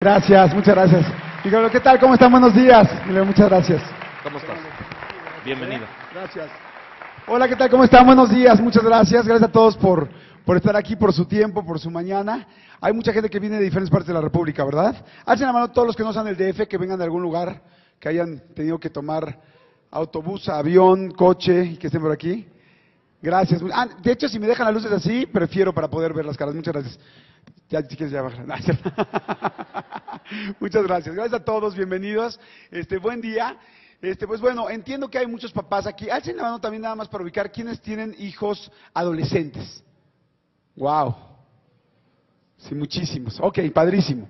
Gracias, muchas gracias. Miguel, ¿qué tal? ¿Cómo están? Buenos días. Miguel, muchas gracias. ¿Cómo estás? Bienvenido. Gracias. Hola, ¿qué tal? ¿Cómo están? Buenos días, muchas gracias. Gracias a todos por estar aquí, por su tiempo, por su mañana. Hay mucha gente que viene de diferentes partes de la República, ¿verdad? Alcen la mano todos los que no sean del DF, que vengan de algún lugar, que hayan tenido que tomar autobús, avión, coche y que estén por aquí. Gracias. De hecho, si me dejan las luces así, prefiero para poder ver las caras. Muchas gracias. Ya, si quieres, ya bajar. Muchas gracias. Gracias a todos, bienvenidos. Buen día. Pues bueno, entiendo que hay muchos papás aquí. Alcen la mano también nada más para ubicar quiénes tienen hijos adolescentes. Wow. Sí, muchísimos. Ok, padrísimo.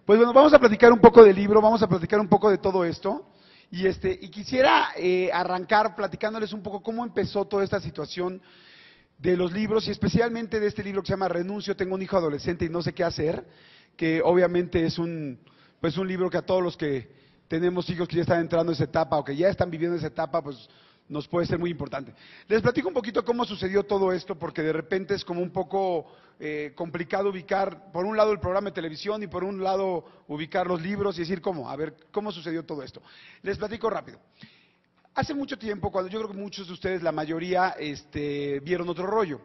Pues bueno, vamos a platicar un poco del libro, vamos a platicar un poco de todo esto. Y quisiera arrancar platicándoles un poco cómo empezó toda esta situación de los libros y especialmente de este libro que se llama Renuncio, tengo un hijo adolescente y no sé qué hacer, que obviamente es un libro que a todos los que tenemos hijos que ya están entrando en esa etapa o que ya están viviendo esa etapa, pues nos puede ser muy importante. Les platico un poquito cómo sucedió todo esto, porque de repente es como un poco complicado ubicar, por un lado el programa de televisión y por un lado ubicar los libros y decir cómo sucedió todo esto. Les platico rápido. Hace mucho tiempo, cuando yo creo que muchos de ustedes, la mayoría, vieron Otro Rollo.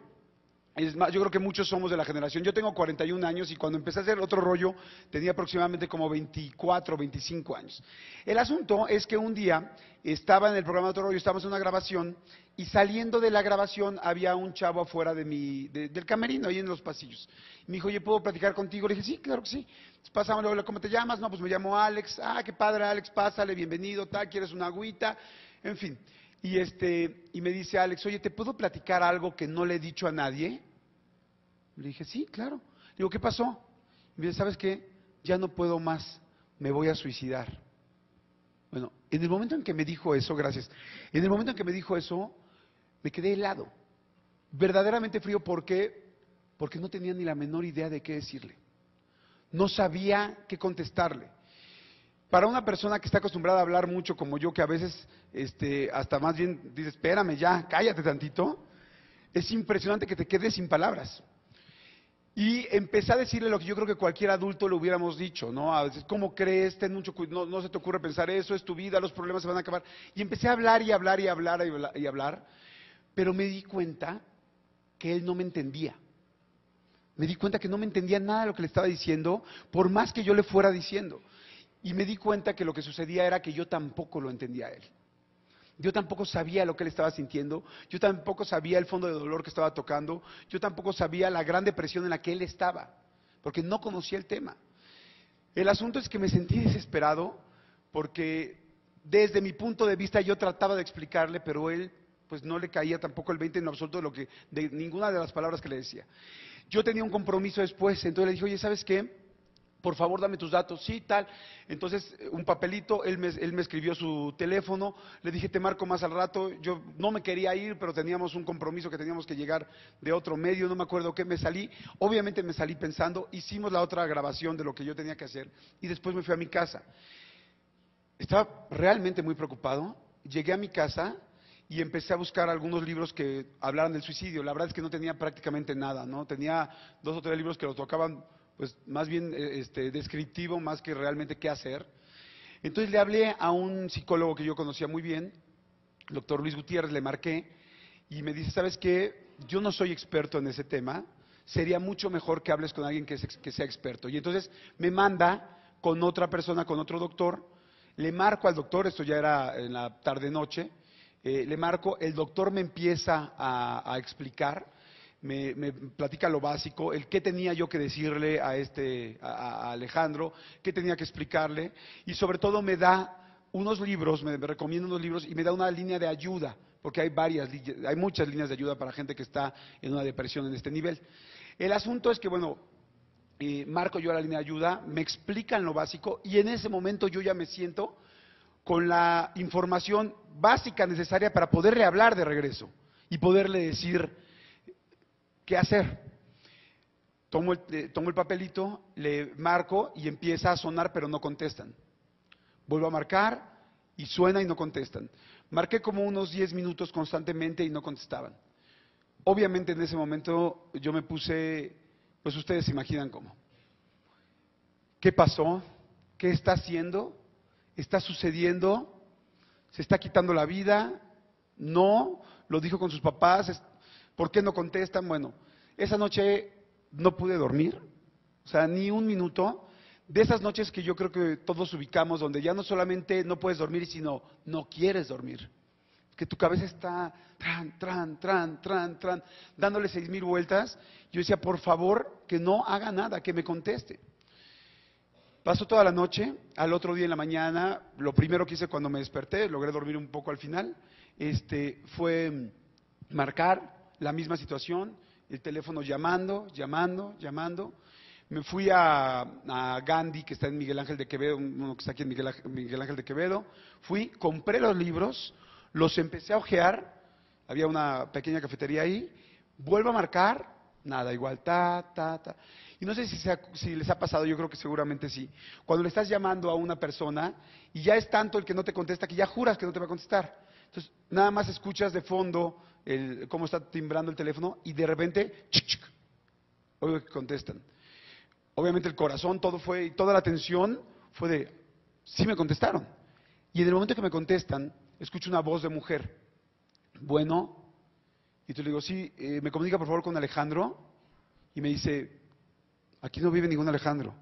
Es más, yo creo que muchos somos de la generación. Yo tengo 41 años y cuando empecé a hacer Otro Rollo tenía aproximadamente como 24 o 25 años. El asunto es que un día estaba en el programa de Otro Rollo, estábamos en una grabación y saliendo de la grabación había un chavo afuera del camerino, ahí en los pasillos. Y me dijo, oye, ¿puedo platicar contigo? Le dije, sí, claro que sí. Entonces pasamos, luego, ¿cómo te llamas? No, pues me llamo Alex. Ah, qué padre, Alex, pásale, bienvenido, tal, ¿quieres una agüita? En fin. Y me dice Alex, oye, ¿te puedo platicar algo que no le he dicho a nadie? Le dije, sí, claro. Le digo, ¿qué pasó? Y me dice, ¿sabes qué? Ya no puedo más, me voy a suicidar. Bueno, en el momento en que me dijo eso, gracias, en el momento en que me dijo eso, me quedé helado, verdaderamente frío. ¿Por qué? Porque no tenía ni la menor idea de qué decirle. No sabía qué contestarle. Para una persona que está acostumbrada a hablar mucho como yo, que a veces hasta más bien dice, espérame ya, cállate tantito, es impresionante que te quedes sin palabras. Y empecé a decirle lo que yo creo que cualquier adulto le hubiéramos dicho, ¿no? A veces, ¿cómo crees? Ten mucho cuidado, no se te ocurre pensar eso, es tu vida, los problemas se van a acabar. Y empecé a hablar y hablar y hablar y hablar, pero me di cuenta que él no me entendía. Me di cuenta que no me entendía nada de lo que le estaba diciendo, por más que yo le fuera diciendo. Y me di cuenta que lo que sucedía era que yo tampoco lo entendía a él. Yo tampoco sabía lo que él estaba sintiendo, yo tampoco sabía el fondo de dolor que estaba tocando, yo tampoco sabía la gran depresión en la que él estaba, porque no conocía el tema. El asunto es que me sentí desesperado porque desde mi punto de vista yo trataba de explicarle, pero él pues no le caía tampoco el 20 en absoluto de ninguna de las palabras que le decía. Yo tenía un compromiso después, entonces le dije, oye, ¿sabes qué? Por favor, dame tus datos, sí, tal. Entonces, un papelito, él me escribió su teléfono, le dije, te marco más al rato. Yo no me quería ir, pero teníamos un compromiso que teníamos que llegar de otro medio, no me acuerdo qué, me salí. Obviamente me salí pensando, hicimos la otra grabación de lo que yo tenía que hacer y después me fui a mi casa. Estaba realmente muy preocupado, llegué a mi casa y empecé a buscar algunos libros que hablaran del suicidio. La verdad es que no tenía prácticamente nada, ¿no? Tenía 2 o 3 libros que lo tocaban pues más bien descriptivo, más que realmente qué hacer. Entonces le hablé a un psicólogo que yo conocía muy bien, el doctor Luis Gutiérrez, le marqué y me dice, ¿sabes qué? Yo no soy experto en ese tema, sería mucho mejor que hables con alguien que sea experto. Y entonces me manda con otra persona, con otro doctor, le marco al doctor, esto ya era en la tarde-noche, le marco, el doctor me empieza a explicar, me platica lo básico, el qué tenía yo que decirle a Alejandro, qué tenía que explicarle, y sobre todo me da unos libros, me recomienda unos libros y me da una línea de ayuda, porque hay muchas líneas de ayuda para gente que está en una depresión en este nivel. El asunto es que, bueno, marco yo la línea de ayuda, me explican lo básico y en ese momento yo ya me siento con la información básica necesaria para poderle hablar de regreso y poderle decir qué hacer. Tomo el papelito, le marco y empieza a sonar, pero no contestan. Vuelvo a marcar y suena y no contestan. Marqué como unos 10 minutos constantemente y no contestaban. Obviamente en ese momento yo me puse, pues ustedes se imaginan cómo. ¿Qué pasó? ¿Qué está haciendo? ¿Está sucediendo? ¿Se está quitando la vida? No, lo dijo con sus papás. ¿Por qué no contestan? Bueno, esa noche no pude dormir, o sea, ni un minuto. De esas noches que yo creo que todos ubicamos, donde ya no solamente no puedes dormir, sino no quieres dormir. Que tu cabeza está dándole 6,000 vueltas. Yo decía, por favor, que no haga nada, que me conteste. Pasó toda la noche, al otro día en la mañana, lo primero que hice cuando me desperté, logré dormir un poco al final, fue marcar la misma situación, el teléfono llamando. Me fui a Gandhi, que está en Miguel Ángel de Quevedo, uno que está aquí en Miguel Ángel de Quevedo. Fui, compré los libros, los empecé a hojear, había una pequeña cafetería ahí, vuelvo a marcar, nada, igual, Y no sé si les ha pasado, yo creo que seguramente sí. Cuando le estás llamando a una persona y ya es tanto el que no te contesta que ya juras que no te va a contestar. Entonces, nada más escuchas de fondo cómo está timbrando el teléfono y de repente, oigo que contestan. Obviamente el corazón, toda la atención fue de, sí me contestaron. Y en el momento que me contestan, escucho una voz de mujer. Bueno, y te le digo, sí, me comunica por favor con Alejandro. Y me dice, aquí no vive ningún Alejandro.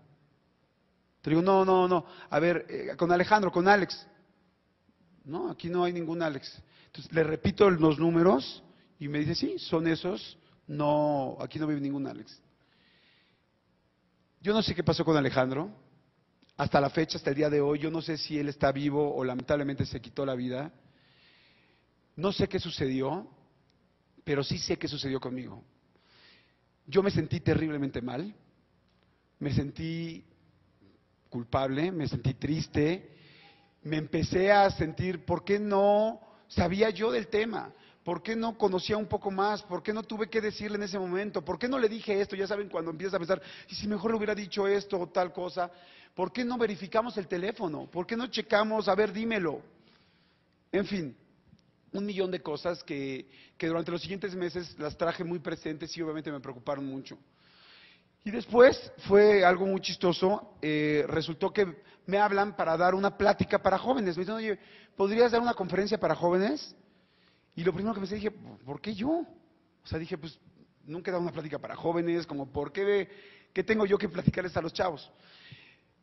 Te digo, no, a ver, con Alejandro, con Alex. No, aquí no hay ningún Alex. Entonces le repito los números y me dice, sí, son esos, no, aquí no vive ningún Alex. Yo no sé qué pasó con Alejandro, hasta la fecha, hasta el día de hoy, yo no sé si él está vivo o lamentablemente se quitó la vida. No sé qué sucedió, pero sí sé qué sucedió conmigo. Yo me sentí terriblemente mal, me sentí culpable, me sentí triste, me empecé a sentir, ¿por qué no sabía yo del tema? ¿Por qué no conocía un poco más? ¿Por qué no tuve que decirle en ese momento? ¿Por qué no le dije esto? Ya saben, cuando empiezas a pensar, y si mejor le hubiera dicho esto o tal cosa, ¿por qué no verificamos el teléfono? ¿Por qué no checamos? A ver, dímelo. En fin, 1,000,000 de cosas que durante los siguientes meses las traje muy presentes y obviamente me preocuparon mucho. Y después fue algo muy chistoso, resultó que me hablan para dar una plática para jóvenes. Me dicen, oye, ¿podrías dar una conferencia para jóvenes? Y lo primero que pensé, dije, ¿por qué yo? O sea, dije, pues nunca he dado una plática para jóvenes, como, ¿qué tengo yo que platicarles a los chavos?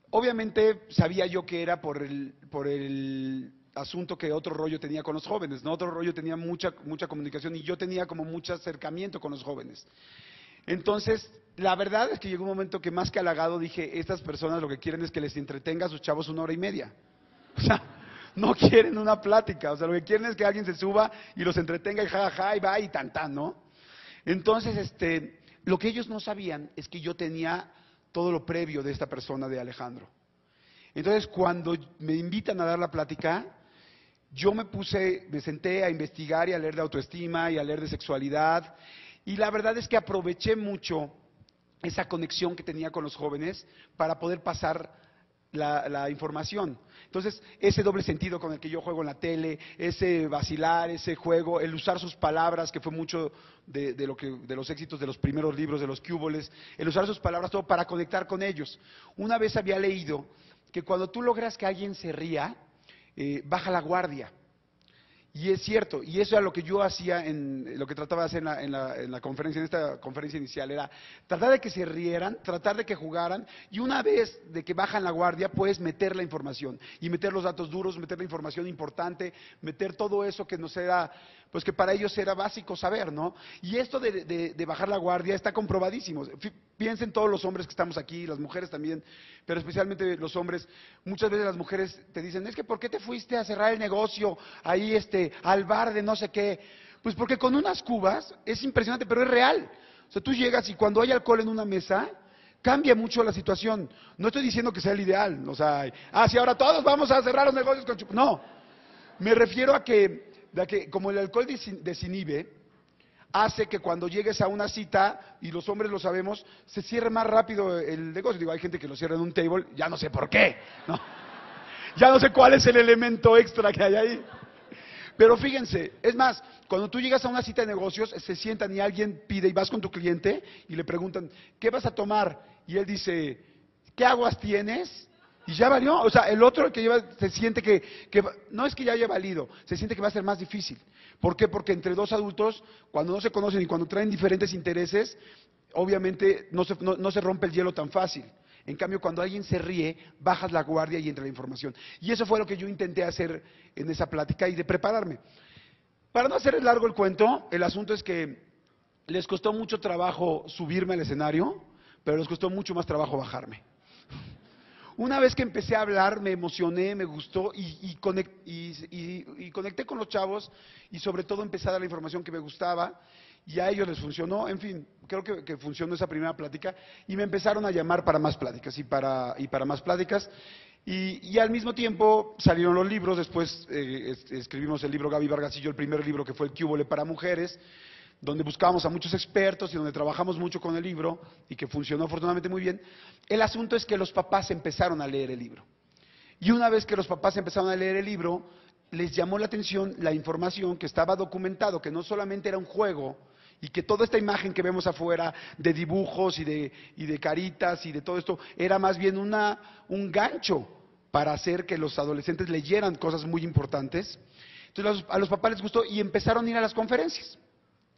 Obviamente sabía yo que era por el asunto que Otro Rollo tenía con los jóvenes, ¿no? Otro Rollo tenía mucha comunicación y yo tenía como mucho acercamiento con los jóvenes. Entonces, la verdad es que llegó un momento que más que halagado dije, estas personas lo que quieren es que les entretenga a sus chavos 1 hora y media. O sea, no quieren una plática, o sea, lo que quieren es que alguien se suba y los entretenga y jajaja y va y tan, ¿no? Entonces, lo que ellos no sabían es que yo tenía todo lo previo de esta persona, de Alejandro. Entonces, cuando me invitan a dar la plática, yo me senté a investigar y a leer de autoestima y a leer de sexualidad, y la verdad es que aproveché mucho esa conexión que tenía con los jóvenes para poder pasar la información. Entonces, ese doble sentido con el que yo juego en la tele, ese vacilar, ese juego, el usar sus palabras, que fue mucho de los éxitos de los primeros libros, de los cúboles, el usar sus palabras todo para conectar con ellos. Una vez había leído que cuando tú logras que alguien se ría, baja la guardia. Y es cierto, y eso era lo que yo hacía, lo que trataba de hacer en la conferencia, en esta conferencia inicial, era tratar de que se rieran, tratar de que jugaran, y una vez de que bajan la guardia, puedes meter la información, y meter los datos duros, meter la información importante, meter todo eso que nos era, pues que para ellos era básico saber, ¿no? Y esto de bajar la guardia está comprobadísimo. Piensen todos los hombres que estamos aquí, las mujeres también, pero especialmente los hombres. Muchas veces las mujeres te dicen, es que ¿por qué te fuiste a cerrar el negocio ahí al bar de no sé qué? Pues porque con unas cubas es impresionante, pero es real. O sea, tú llegas y cuando hay alcohol en una mesa, cambia mucho la situación. No estoy diciendo que sea el ideal, o sea, si ahora todos vamos a cerrar los negocios con no. Me refiero a que como el alcohol desinhibe, hace que cuando llegues a una cita, y los hombres lo sabemos, se cierre más rápido el negocio. Digo, hay gente que lo cierra en un table, ya no sé por qué, ¿no? Ya no sé cuál es el elemento extra que hay ahí. Pero fíjense, es más, cuando tú llegas a una cita de negocios, se sientan y alguien pide, y vas con tu cliente, y le preguntan, ¿qué vas a tomar? Y él dice, ¿qué aguas tienes? Y ya valió. O sea, el otro que lleva, se siente que no es que ya haya valido, se siente que va a ser más difícil. ¿Por qué? Porque entre dos adultos, cuando no se conocen y cuando traen diferentes intereses, obviamente no se rompe el hielo tan fácil. En cambio, cuando alguien se ríe, bajas la guardia y entra la información. Y eso fue lo que yo intenté hacer en esa plática y de prepararme. Para no hacer largo el cuento, el asunto es que les costó mucho trabajo subirme al escenario, pero les costó mucho más trabajo bajarme. Una vez que empecé a hablar, me emocioné, me gustó y conecté con los chavos y sobre todo empecé a dar la información que me gustaba y a ellos les funcionó. En fin, creo que funcionó esa primera plática y me empezaron a llamar para más pláticas y para más pláticas. Y al mismo tiempo salieron los libros, después escribimos el libro Gaby Vargas y yo, el primer libro que fue el ¿Qué húbole para mujeres?, donde buscábamos a muchos expertos y donde trabajamos mucho con el libro y que funcionó afortunadamente muy bien. El asunto es que los papás empezaron a leer el libro. Y una vez que los papás empezaron a leer el libro, les llamó la atención la información que estaba documentado, que no solamente era un juego y que toda esta imagen que vemos afuera de dibujos y de caritas y de todo esto era más bien un gancho para hacer que los adolescentes leyeran cosas muy importantes. Entonces a los papás les gustó y empezaron a ir a las conferencias.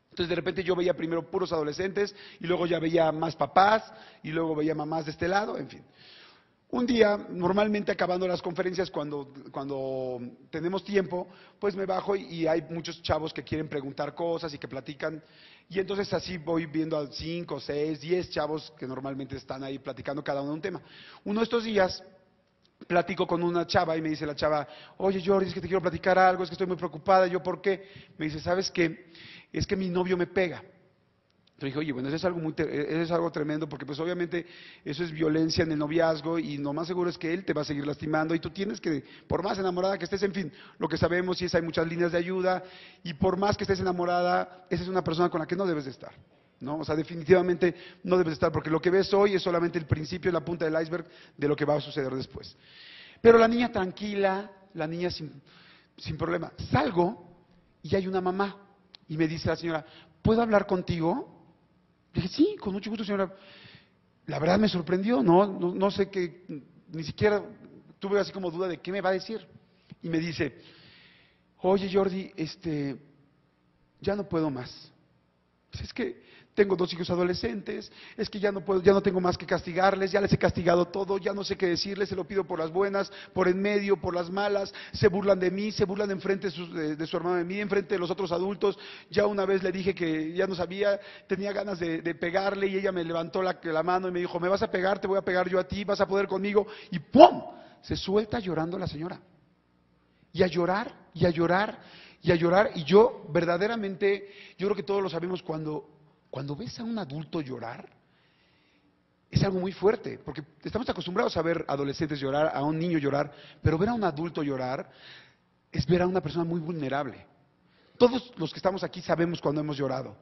Entonces de repente yo veía primero puros adolescentes y luego ya veía más papás y luego veía mamás de este lado, en fin. Un día, normalmente acabando las conferencias, cuando tenemos tiempo, pues me bajo y hay muchos chavos que quieren preguntar cosas y que platican. Y entonces así voy viendo a 5, 6, 10 chavos que normalmente están ahí platicando cada uno de un tema. Uno de estos días platico con una chava y me dice la chava, oye Jordi, es que te quiero platicar algo, es que estoy muy preocupada. Yo, ¿por qué? Me dice, ¿sabes qué? Es que mi novio me pega. Entonces dije, oye, bueno, eso es algo tremendo, porque pues obviamente eso es violencia en el noviazgo y lo más seguro es que él te va a seguir lastimando y tú tienes que, por más enamorada que estés, en fin, lo que sabemos es hay muchas líneas de ayuda y por más que estés enamorada, esa es una persona con la que no debes de estar, ¿no? O sea, definitivamente no debes de estar, porque lo que ves hoy es solamente el principio, la punta del iceberg de lo que va a suceder después. Pero la niña tranquila, la niña sin problema. Salgo y hay una mamá y me dice la señora, ¿puedo hablar contigo? Le dije, sí, con mucho gusto, señora. La verdad me sorprendió, no sé qué, ni siquiera tuve así como duda de qué me va a decir. Y me dice, oye Jordi, ya no puedo más. Pues es que tengo 2 hijos adolescentes, es que ya no puedo, ya no tengo más que castigarles, ya les he castigado todo, ya no sé qué decirles, se lo pido por las buenas, por en medio, por las malas, se burlan de mí, se burlan enfrente de su hermano de mí, enfrente de los otros adultos. Ya una vez le dije que ya no sabía, tenía ganas de pegarle y ella me levantó la mano y me dijo, ¿me vas a pegar? Te voy a pegar yo a ti, vas a poder conmigo. Y ¡pum! Se suelta llorando la señora. Y a llorar, y a llorar, y a llorar. Y yo verdaderamente, yo creo que todos lo sabemos, cuando ves a un adulto llorar, es algo muy fuerte, porque estamos acostumbrados a ver adolescentes llorar, a un niño llorar, pero ver a un adulto llorar es ver a una persona muy vulnerable. Todos los que estamos aquí sabemos cuando hemos llorado,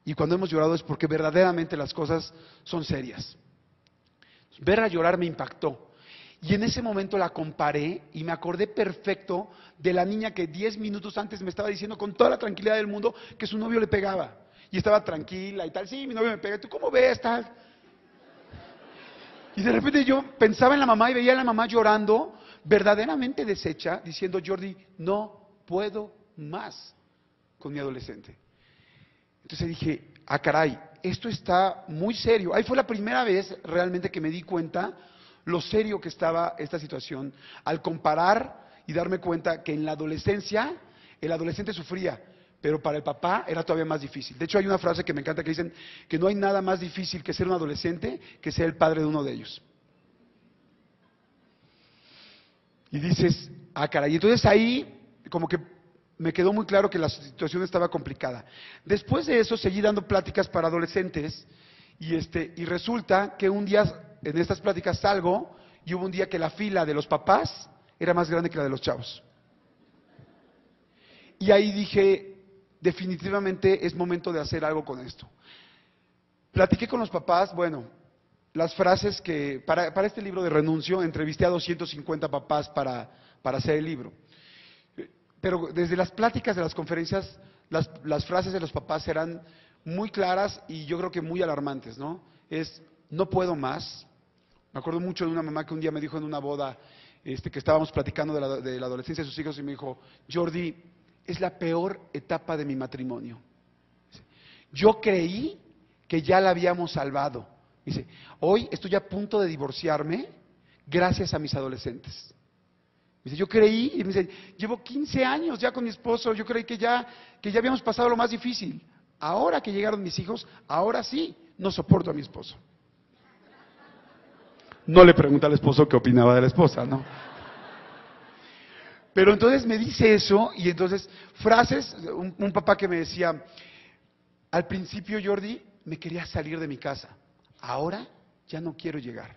y cuando hemos llorado es porque verdaderamente las cosas son serias. Verla llorar me impactó. Y en ese momento la comparé y me acordé perfecto de la niña que 10 minutos antes me estaba diciendo con toda la tranquilidad del mundo que su novio le pegaba. Y estaba tranquila y tal, sí, mi novio me pega, ¿tú cómo ves? Tal. Y de repente yo pensaba en la mamá y veía a la mamá llorando, verdaderamente deshecha, diciendo, Jordi, no puedo más con mi adolescente. Entonces dije, ah caray, esto está muy serio. Ahí fue la primera vez realmente que me di cuenta lo serio que estaba esta situación, al comparar y darme cuenta que en la adolescencia, el adolescente sufría, pero para el papá era todavía más difícil. De hecho, hay una frase que me encanta que dicen que no hay nada más difícil que ser un adolescente que ser el padre de uno de ellos. Y dices, ah caray, entonces ahí como que me quedó muy claro que la situación estaba complicada. Después de eso seguí dando pláticas para adolescentes y resulta que un día en estas pláticas salgo y hubo un día que la fila de los papás era más grande que la de los chavos. Y ahí dije, definitivamente es momento de hacer algo con esto. Platiqué con los papás, bueno, las frases que, para este libro de Renuncio, entrevisté a 250 papás para hacer el libro. Pero desde las pláticas de las conferencias, las frases de los papás eran muy claras y yo creo que muy alarmantes, ¿no? Es, no puedo más, Me acuerdo mucho de una mamá que un día me dijo en una boda, que estábamos platicando de la adolescencia de sus hijos, y me dijo, Jordi, es la peor etapa de mi matrimonio. Yo creí que ya la habíamos salvado. Dice, hoy estoy a punto de divorciarme gracias a mis adolescentes. Dice, yo creí, y me dice, llevo 15 años ya con mi esposo, yo creí que ya habíamos pasado lo más difícil. Ahora que llegaron mis hijos, ahora sí, no soporto a mi esposo. No le pregunté al esposo qué opinaba de la esposa, ¿no? Pero entonces me dice eso, y entonces frases, un papá que me decía, al principio, Jordi, me quería salir de mi casa, ahora ya no quiero llegar.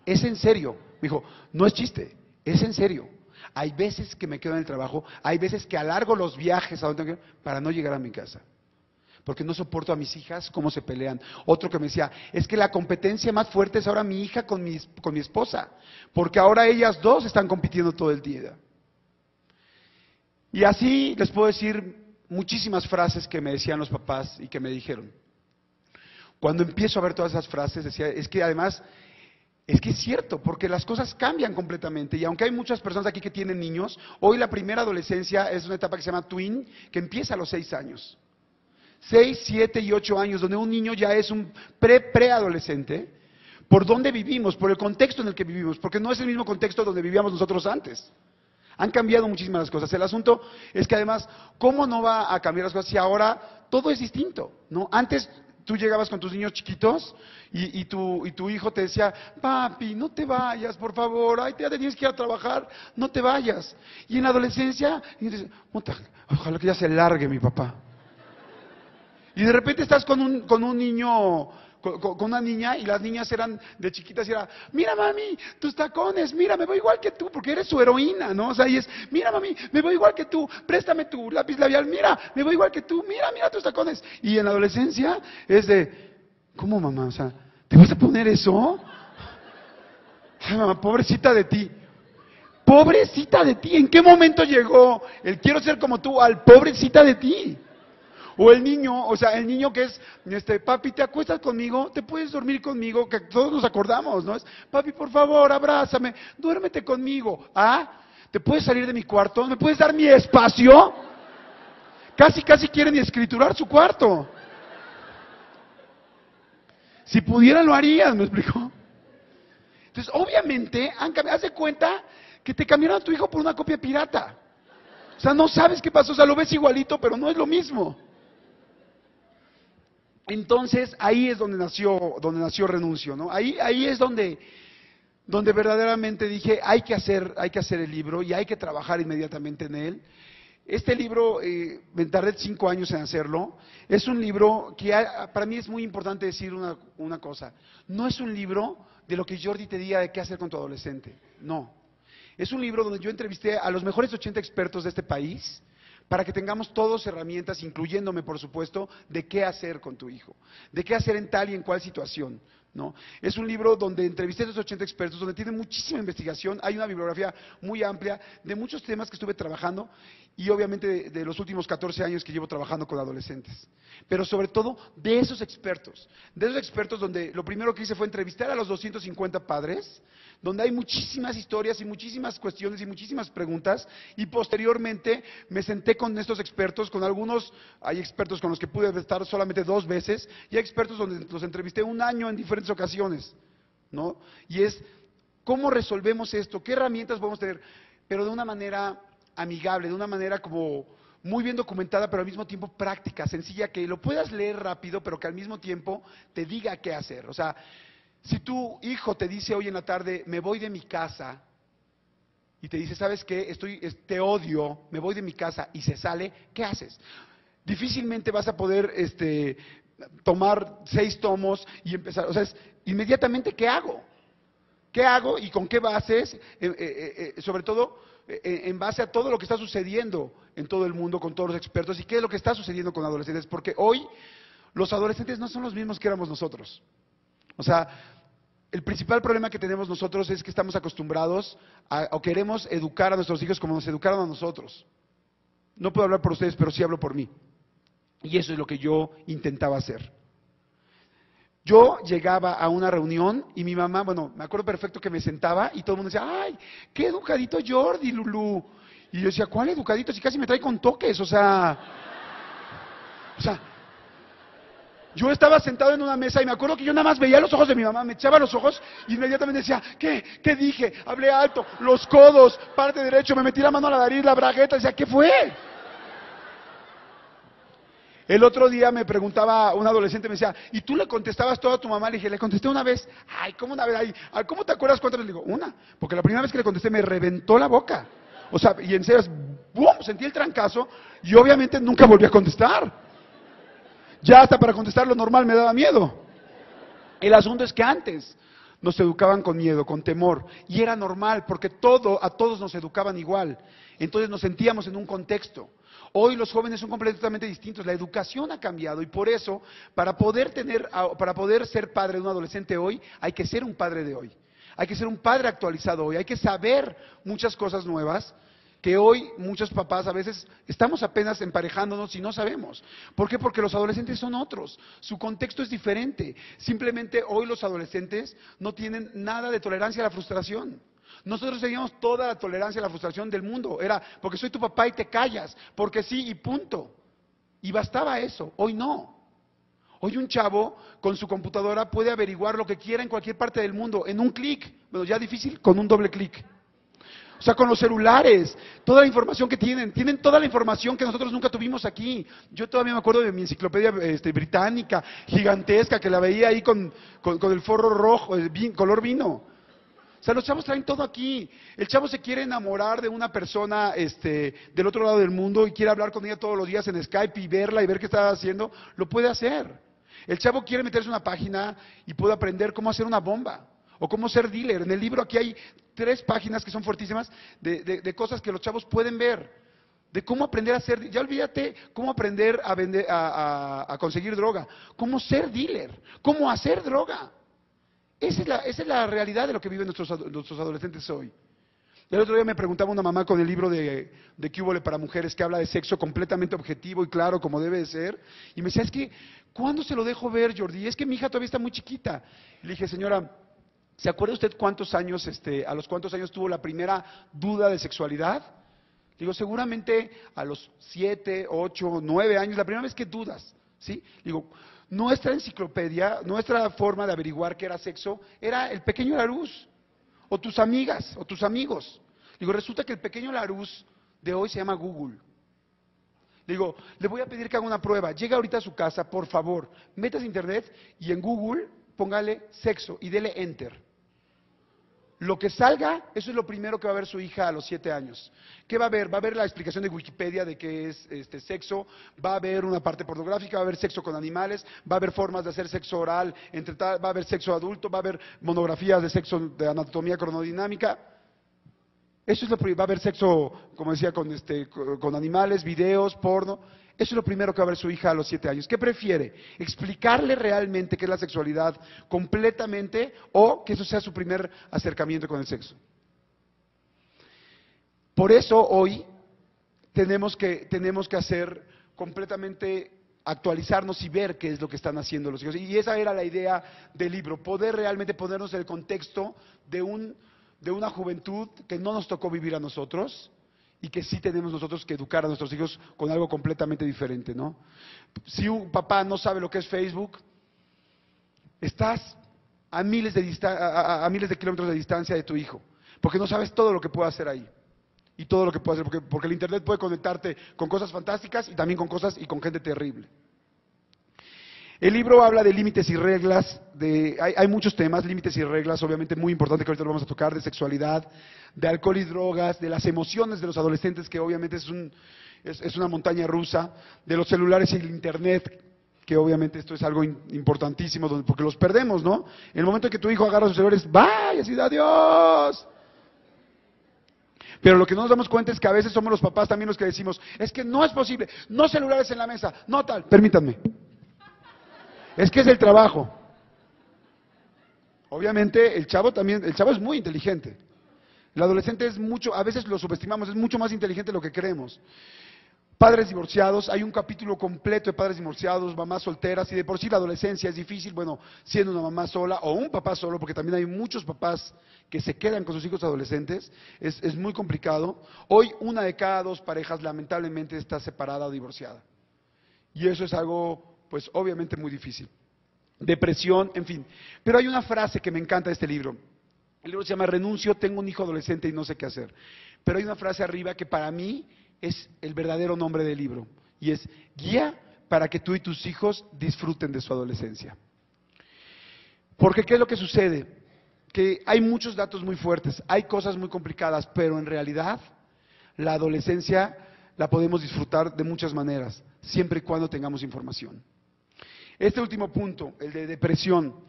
Es en serio, me dijo, no es chiste, es en serio. Hay veces que me quedo en el trabajo, hay veces que alargo los viajes a donde tengo que ir para no llegar a mi casa. Porque no soporto a mis hijas cómo se pelean. Otro que me decía, es que la competencia más fuerte es ahora mi hija con mi esposa, porque ahora ellas dos están compitiendo todo el día. Y así les puedo decir muchísimas frases que me decían los papás y que me dijeron. Cuando empiezo a ver todas esas frases, decía, es que además, es que es cierto, porque las cosas cambian completamente. Y aunque hay muchas personas aquí que tienen niños, hoy la primera adolescencia es una etapa que se llama tween, que empieza a los 6 años. 6, 7 y 8 años, donde un niño ya es un preadolescente, por dónde vivimos, por el contexto en el que vivimos, porque no es el mismo contexto donde vivíamos nosotros antes. Han cambiado muchísimas las cosas. El asunto es que además, ¿cómo no va a cambiar las cosas si ahora todo es distinto? ¿No? Antes tú llegabas con tus niños chiquitos y tu hijo te decía, papi, no te vayas, por favor, ay, ya te tienes que ir a trabajar, no te vayas. Y en la adolescencia, y dices, ojalá que ya se largue mi papá. Y de repente estás con un niño, con una niña, y las niñas eran de chiquitas y era, mira mami, tus tacones, mira, me voy igual que tú, porque eres su heroína, ¿no? O sea, y es, mira mami, me voy igual que tú, préstame tu lápiz labial, mira, me voy igual que tú, mira tus tacones. Y en la adolescencia es de, ¿cómo mamá? O sea, ¿te vas a poner eso? Ay mamá, pobrecita de ti. Pobrecita de ti, ¿en qué momento llegó el quiero ser como tú al pobrecita de ti? O el niño, el niño que es, papi, ¿te acuestas conmigo? ¿Te puedes dormir conmigo? Que todos nos acordamos, ¿no? Es, papi, por favor, abrázame, duérmete conmigo. ¿Ah? ¿Te puedes salir de mi cuarto? ¿Me puedes dar mi espacio? Casi quieren escriturar su cuarto. Si pudieran lo harían, ¿me explicó? Entonces, obviamente, haz de cuenta que te cambiaron a tu hijo por una copia pirata. O sea, no sabes qué pasó, o sea, lo ves igualito, pero no es lo mismo. Entonces, ahí es donde nació Renuncio, ¿no? Ahí es donde verdaderamente dije, hay que hacer el libro y hay que trabajar inmediatamente en él. Este libro, me tardé 5 años en hacerlo. Es un libro que para mí es muy importante decir una cosa. No es un libro de lo que Jordi te diga de qué hacer con tu adolescente. No. Es un libro donde yo entrevisté a los mejores 80 expertos de este país, para que tengamos todos herramientas, incluyéndome por supuesto, de qué hacer con tu hijo, de qué hacer en tal y en cual situación, ¿no? Es un libro donde entrevisté a esos 80 expertos, donde tiene muchísima investigación, hay una bibliografía muy amplia de muchos temas que estuve trabajando y obviamente de los últimos 14 años que llevo trabajando con adolescentes, pero sobre todo de esos expertos donde lo primero que hice fue entrevistar a los 250 padres, donde hay muchísimas historias y muchísimas cuestiones y muchísimas preguntas, y posteriormente me senté con estos expertos, con algunos, hay expertos con los que pude estar solamente 2 veces, y hay expertos donde los entrevisté 1 año en diferentes ocasiones, ¿no? Y es, ¿cómo resolvemos esto? ¿Qué herramientas podemos tener? Pero de una manera amigable, de una manera como muy bien documentada, pero al mismo tiempo práctica, sencilla, que lo puedas leer rápido, pero que al mismo tiempo te diga qué hacer. O sea, si tu hijo te dice hoy en la tarde, me voy de mi casa, y te dice, ¿sabes qué? Te odio, me voy de mi casa, y se sale, ¿qué haces? Difícilmente vas a poder tomar 6 tomos y empezar, o sea, inmediatamente, ¿qué hago? ¿Qué hago y con qué bases? Sobre todo, en base a todo lo que está sucediendo en todo el mundo con todos los expertos, y qué es lo que está sucediendo con adolescentes, porque hoy los adolescentes no son los mismos que éramos nosotros. O sea, el principal problema que tenemos nosotros es que estamos acostumbrados o queremos educar a nuestros hijos como nos educaron a nosotros. No puedo hablar por ustedes, pero sí hablo por mí. Y eso es lo que yo intentaba hacer. Yo llegaba a una reunión y mi mamá, bueno, me acuerdo perfecto que me sentaba y todo el mundo decía, ay, qué educadito Jordi, Lulú. Y yo decía, ¿cuál educadito? Si casi me trae con toques, o sea, yo estaba sentado en una mesa y me acuerdo que yo nada más veía los ojos de mi mamá, me echaba los ojos y inmediatamente decía, ¿qué dije? Hablé alto, los codos, parte derecho, me metí la mano a la nariz, la bragueta, decía, ¿qué fue? El otro día me preguntaba un adolescente, me decía, ¿y tú le contestabas todo a tu mamá? Le dije, le contesté una vez. Ay, ¿cómo una vez? Ay, ¿cómo te acuerdas cuántas veces? Le digo, una. Porque la primera vez que le contesté me reventó la boca. O sea, y en serio, ¡bum! Sentí el trancazo y obviamente nunca volví a contestar. Ya hasta para contestar lo normal me daba miedo. El asunto es que antes nos educaban con miedo, con temor, y era normal porque a todos nos educaban igual. Entonces nos sentíamos en un contexto. Hoy los jóvenes son completamente distintos, la educación ha cambiado y por eso, para poder ser padre de un adolescente hoy, hay que ser un padre de hoy. Hay que ser un padre actualizado hoy, hay que saber muchas cosas nuevas que hoy muchos papás a veces estamos apenas emparejándonos y no sabemos. ¿Por qué? Porque los adolescentes son otros, su contexto es diferente. Simplemente hoy los adolescentes no tienen nada de tolerancia a la frustración. Nosotros teníamos toda la tolerancia a la frustración del mundo. Era porque soy tu papá y te callas, porque sí y punto. Y bastaba eso. Hoy no. Hoy un chavo con su computadora puede averiguar lo que quiera en cualquier parte del mundo en un clic. Bueno, ya difícil con un doble clic. O sea, con los celulares, toda la información que tienen toda la información que nosotros nunca tuvimos aquí. Yo todavía me acuerdo de mi enciclopedia británica, gigantesca, que la veía ahí con el forro rojo, color vino. O sea, los chavos traen todo aquí. El chavo se quiere enamorar de una persona del otro lado del mundo y quiere hablar con ella todos los días en Skype y verla y ver qué está haciendo. Lo puede hacer. El chavo quiere meterse en una página y puede aprender cómo hacer una bomba o cómo ser dealer. En el libro aquí hay 3 páginas que son fuertísimas de cosas que los chavos pueden ver. De cómo aprender a ser, ya olvídate cómo aprender a vender, a conseguir droga. Cómo ser dealer, cómo hacer droga. Esa es la realidad de lo que viven nuestros adolescentes hoy. El otro día me preguntaba una mamá con el libro de ¿Qué húbole para mujeres? Que habla de sexo completamente objetivo y claro como debe de ser. Y me decía, es que, ¿cuándo se lo dejo ver, Jordi? Es que mi hija todavía está muy chiquita. Y le dije, señora, ¿se acuerda usted a los cuántos años tuvo la primera duda de sexualidad? Digo, seguramente a los 7, 8, 9 años, la primera vez que dudas, ¿sí? Digo, nuestra enciclopedia, nuestra forma de averiguar qué era sexo, era el pequeño Larús, o tus amigas, o tus amigos. Digo, resulta que el pequeño Larús de hoy se llama Google. Digo, le voy a pedir que haga una prueba. Llega ahorita a su casa, por favor, métase a internet y en Google póngale sexo y dele enter. Lo que salga, eso es lo primero que va a ver su hija a los 7 años. ¿Qué va a ver? Va a ver la explicación de Wikipedia de qué es sexo, va a ver una parte pornográfica, va a haber sexo con animales, va a haber formas de hacer sexo oral, va a haber sexo adulto, va a haber monografías de sexo, de anatomía cronodinámica. Eso es lo primero, va a haber sexo, como decía, con animales, videos, porno. Eso es lo primero que va a ver su hija a los 7 años. ¿Qué prefiere? ¿Explicarle realmente qué es la sexualidad completamente o que eso sea su primer acercamiento con el sexo? Por eso hoy tenemos que hacer completamente, actualizarnos y ver qué es lo que están haciendo los hijos. Y esa era la idea del libro, poder realmente ponernos en el contexto de una juventud que no nos tocó vivir a nosotros, y que sí tenemos nosotros que educar a nuestros hijos con algo completamente diferente, ¿no? Si un papá no sabe lo que es Facebook, estás a miles de kilómetros de distancia de tu hijo, porque no sabes todo lo que puede hacer ahí, y todo lo que puede hacer, porque el internet puede conectarte con cosas fantásticas y también con cosas y con gente terrible. El libro habla de límites y reglas, hay muchos temas, límites y reglas, obviamente muy importante que ahorita lo vamos a tocar, de sexualidad, de alcohol y drogas, de las emociones de los adolescentes, que obviamente es una montaña rusa, de los celulares y el internet, que obviamente esto es algo importantísimo, porque los perdemos, ¿no? En el momento en que tu hijo agarra sus celulares, ¡bye! Y así, ¡adiós! Pero lo que no nos damos cuenta es que a veces somos los papás también los que decimos, es que no es posible, no celulares en la mesa, no tal, permítanme. Es que es el trabajo. Obviamente el chavo es muy inteligente. El adolescente a veces lo subestimamos, es mucho más inteligente de lo que creemos. Padres divorciados, hay un capítulo completo de padres divorciados, mamás solteras, y de por sí la adolescencia es difícil, bueno, siendo una mamá sola o un papá solo, porque también hay muchos papás que se quedan con sus hijos adolescentes, es muy complicado. Hoy 1 de cada 2 parejas lamentablemente está separada o divorciada. Y eso es algo, pues obviamente muy difícil. Depresión, en fin. Pero hay una frase que me encanta de este libro. El libro se llama Renuncio, tengo un hijo adolescente y no sé qué hacer. Pero hay una frase arriba que para mí es el verdadero nombre del libro, y es guía para que tú y tus hijos disfruten de su adolescencia. Porque ¿qué es lo que sucede? Que hay muchos datos muy fuertes, hay cosas muy complicadas, pero en realidad la adolescencia la podemos disfrutar de muchas maneras, siempre y cuando tengamos información. Este último punto, el de depresión,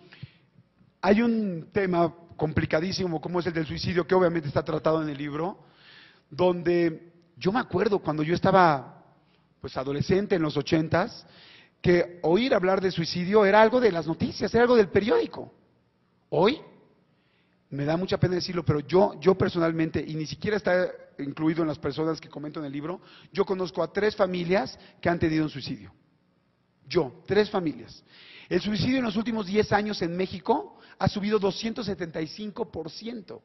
hay un tema complicadísimo como es el del suicidio, que obviamente está tratado en el libro, donde yo me acuerdo cuando yo estaba pues adolescente en los 80s, que oír hablar de suicidio era algo de las noticias, era algo del periódico. Hoy, me da mucha pena decirlo, pero yo personalmente, y ni siquiera está incluido en las personas que comento en el libro, yo conozco a 3 familias que han tenido un suicidio. 3 familias. El suicidio en los últimos 10 años en México ha subido 275%.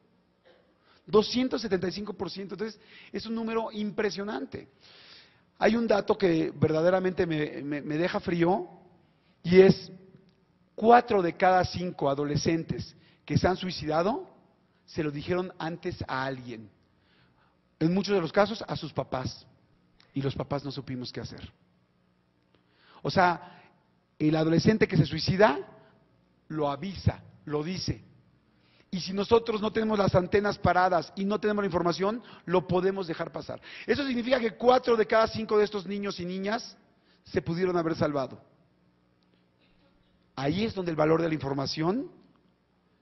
275%, entonces es un número impresionante. Hay un dato que verdaderamente me deja frío, y es 4 de cada 5 adolescentes que se han suicidado se lo dijeron antes a alguien. En muchos de los casos a sus papás, y los papás no supimos qué hacer. O sea, el adolescente que se suicida lo avisa, lo dice. Y si nosotros no tenemos las antenas paradas y no tenemos la información, lo podemos dejar pasar. Eso significa que 4 de cada 5 de estos niños y niñas se pudieron haber salvado. Ahí es donde el valor de la información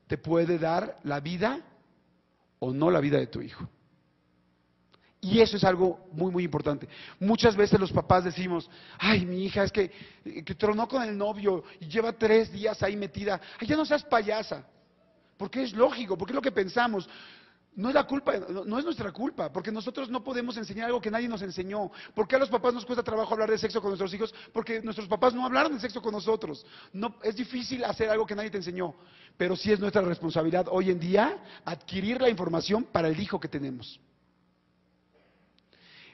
te puede dar la vida o no la vida de tu hijo. Y eso es algo muy, muy importante. Muchas veces los papás decimos, ay, mi hija es que tronó con el novio y lleva 3 días ahí metida. Ay, ya no seas payasa. Porque es lógico, porque es lo que pensamos. No es la culpa, no es nuestra culpa, porque nosotros no podemos enseñar algo que nadie nos enseñó. ¿Por qué a los papás nos cuesta trabajo hablar de sexo con nuestros hijos? Porque nuestros papás no hablaron de sexo con nosotros. No, es difícil hacer algo que nadie te enseñó, pero sí es nuestra responsabilidad hoy en día adquirir la información para el hijo que tenemos.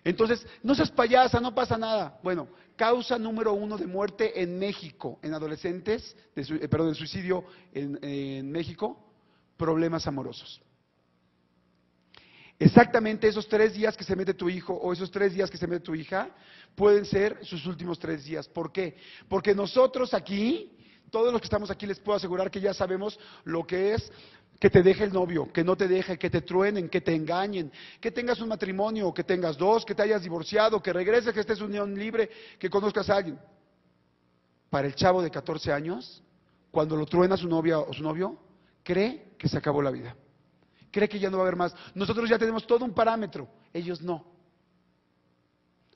Entonces, no seas payasa, no pasa nada. Bueno, causa número 1 de muerte en México, en adolescentes, de suicidio en México, problemas amorosos. Exactamente esos 3 días que se mete tu hijo o esos 3 días que se mete tu hija pueden ser sus últimos 3 días. ¿Por qué? Porque nosotros aquí, todos los que estamos aquí, les puedo asegurar que ya sabemos lo que es que te deje el novio, que no te deje, que te truenen, que te engañen, que tengas un matrimonio, que tengas 2, que te hayas divorciado, que regreses, que estés en unión libre, que conozcas a alguien. Para el chavo de 14 años, cuando lo truena su novia o su novio, cree que se acabó la vida. Cree que ya no va a haber más. Nosotros ya tenemos todo un parámetro, ellos no.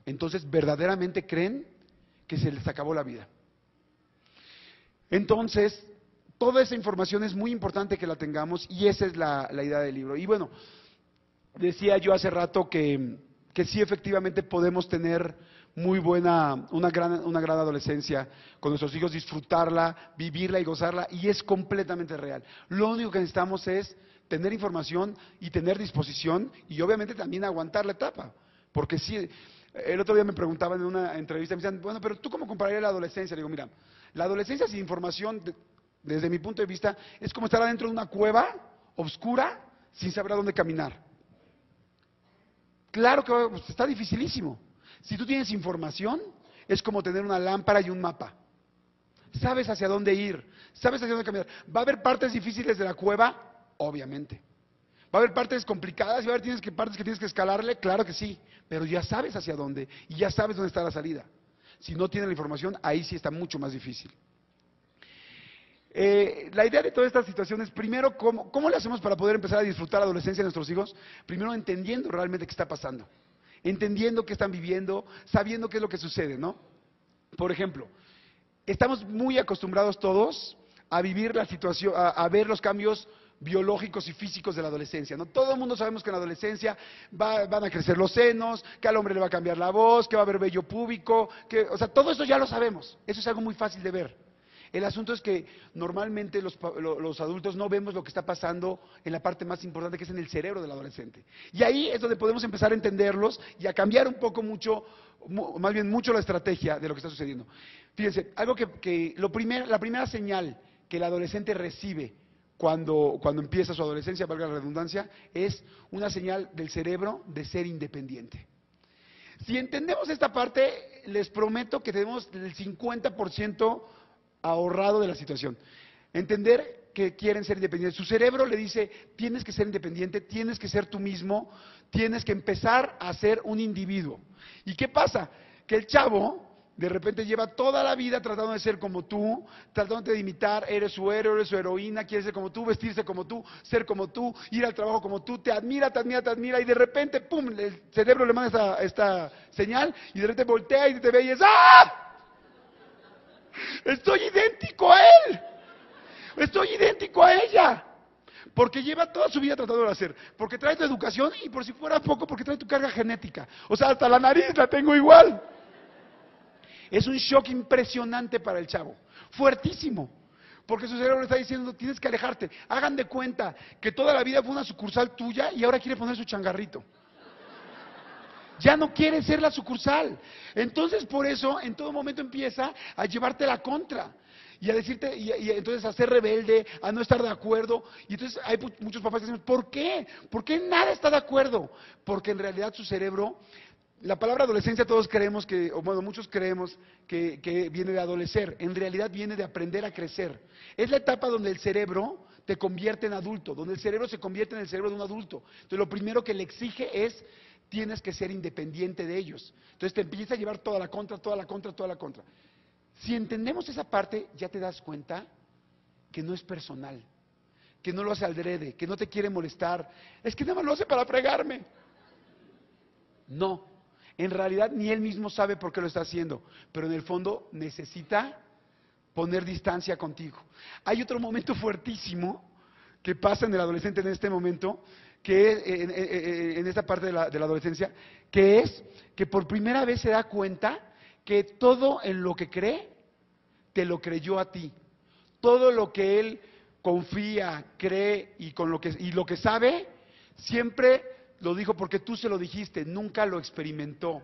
Entonces, verdaderamente creen que se les acabó la vida. Entonces, toda esa información es muy importante que la tengamos, y esa es la idea del libro. Y bueno, decía yo hace rato que sí, efectivamente podemos tener muy buena, una gran adolescencia con nuestros hijos, disfrutarla, vivirla y gozarla, y es completamente real. Lo único que necesitamos es tener información y tener disposición, y obviamente también aguantar la etapa. Porque sí, el otro día me preguntaban en una entrevista, me decían, bueno, pero ¿tú cómo compararías la adolescencia? Le digo, mira, la adolescencia sin información, desde mi punto de vista, es como estar adentro de una cueva oscura sin saber a dónde caminar. Claro que pues, está dificilísimo. Si tú tienes información, es como tener una lámpara y un mapa. Sabes hacia dónde ir, sabes hacia dónde caminar. ¿Va a haber partes difíciles de la cueva? Obviamente. ¿Va a haber partes complicadas y va a haber partes que tienes que escalarle? Claro que sí, pero ya sabes hacia dónde y ya sabes dónde está la salida. Si no tienes la información, ahí sí está mucho más difícil. La idea de toda esta situación es, primero, ¿cómo le hacemos para poder empezar a disfrutar la adolescencia de nuestros hijos? Primero, entendiendo realmente qué está pasando, entendiendo qué están viviendo, sabiendo qué es lo que sucede, ¿no? Por ejemplo, estamos muy acostumbrados todos a vivir la situación, a ver los cambios biológicos y físicos de la adolescencia, ¿no? Todo el mundo sabemos que en la adolescencia van a crecer los senos, que al hombre le va a cambiar la voz, que va a haber vello púbico, o sea, todo eso ya lo sabemos. Eso es algo muy fácil de ver. El asunto es que normalmente los adultos no vemos lo que está pasando en la parte más importante, que es en el cerebro del adolescente. Y ahí es donde podemos empezar a entenderlos y a cambiar un poco mucho la estrategia de lo que está sucediendo. Fíjense, algo la primera señal que el adolescente recibe cuando empieza su adolescencia, valga la redundancia, es una señal del cerebro de ser independiente. Si entendemos esta parte, les prometo que tenemos el 50% ahorrado de la situación. Entender que quieren ser independientes. Su cerebro le dice, tienes que ser independiente, tienes que ser tú mismo, tienes que empezar a ser un individuo. ¿Y qué pasa? Que el chavo de repente lleva toda la vida tratando de ser como tú, tratando de imitar, eres su héroe, eres su heroína, quiere ser como tú, vestirse como tú, ser como tú, ir al trabajo como tú, te admira, y de repente, pum, el cerebro le manda esta señal, y de repente voltea y te ve y es, ¡ah! Estoy idéntico a él, estoy idéntico a ella, porque lleva toda su vida tratando de hacer, porque trae tu educación y por si fuera poco, porque trae tu carga genética, o sea, hasta la nariz la tengo igual. Es un shock impresionante para el chavo, fuertísimo, porque su cerebro le está diciendo, tienes que alejarte. Hagan de cuenta que toda la vida fue una sucursal tuya y ahora quiere poner su changarrito. Ya no quiere ser la sucursal. Entonces, por eso, en todo momento empieza a llevarte la contra. Y a decirte, y entonces a ser rebelde, a no estar de acuerdo. Y entonces hay muchos papás que dicen, ¿por qué? ¿Por qué nada está de acuerdo? Porque en realidad su cerebro, la palabra adolescencia todos creemos muchos creemos que viene de adolecer. En realidad viene de aprender a crecer. Es la etapa donde el cerebro te convierte en adulto, donde el cerebro se convierte en el cerebro de un adulto. Entonces lo primero que le exige es, tienes que ser independiente de ellos. Entonces te empieza a llevar toda la contra. Si entendemos esa parte, ya te das cuenta que no es personal, que no lo hace adrede, que no te quiere molestar. Es que nada más lo hace para fregarme. No, en realidad ni él mismo sabe por qué lo está haciendo, pero en el fondo necesita poner distancia contigo. Hay otro momento fuertísimo que pasa en el adolescente en este momento, que es en esta parte de la adolescencia, que es que por primera vez se da cuenta que todo en lo que cree, te lo creyó a ti. Todo lo que él confía, cree y lo que sabe, siempre lo dijo porque tú se lo dijiste, nunca lo experimentó.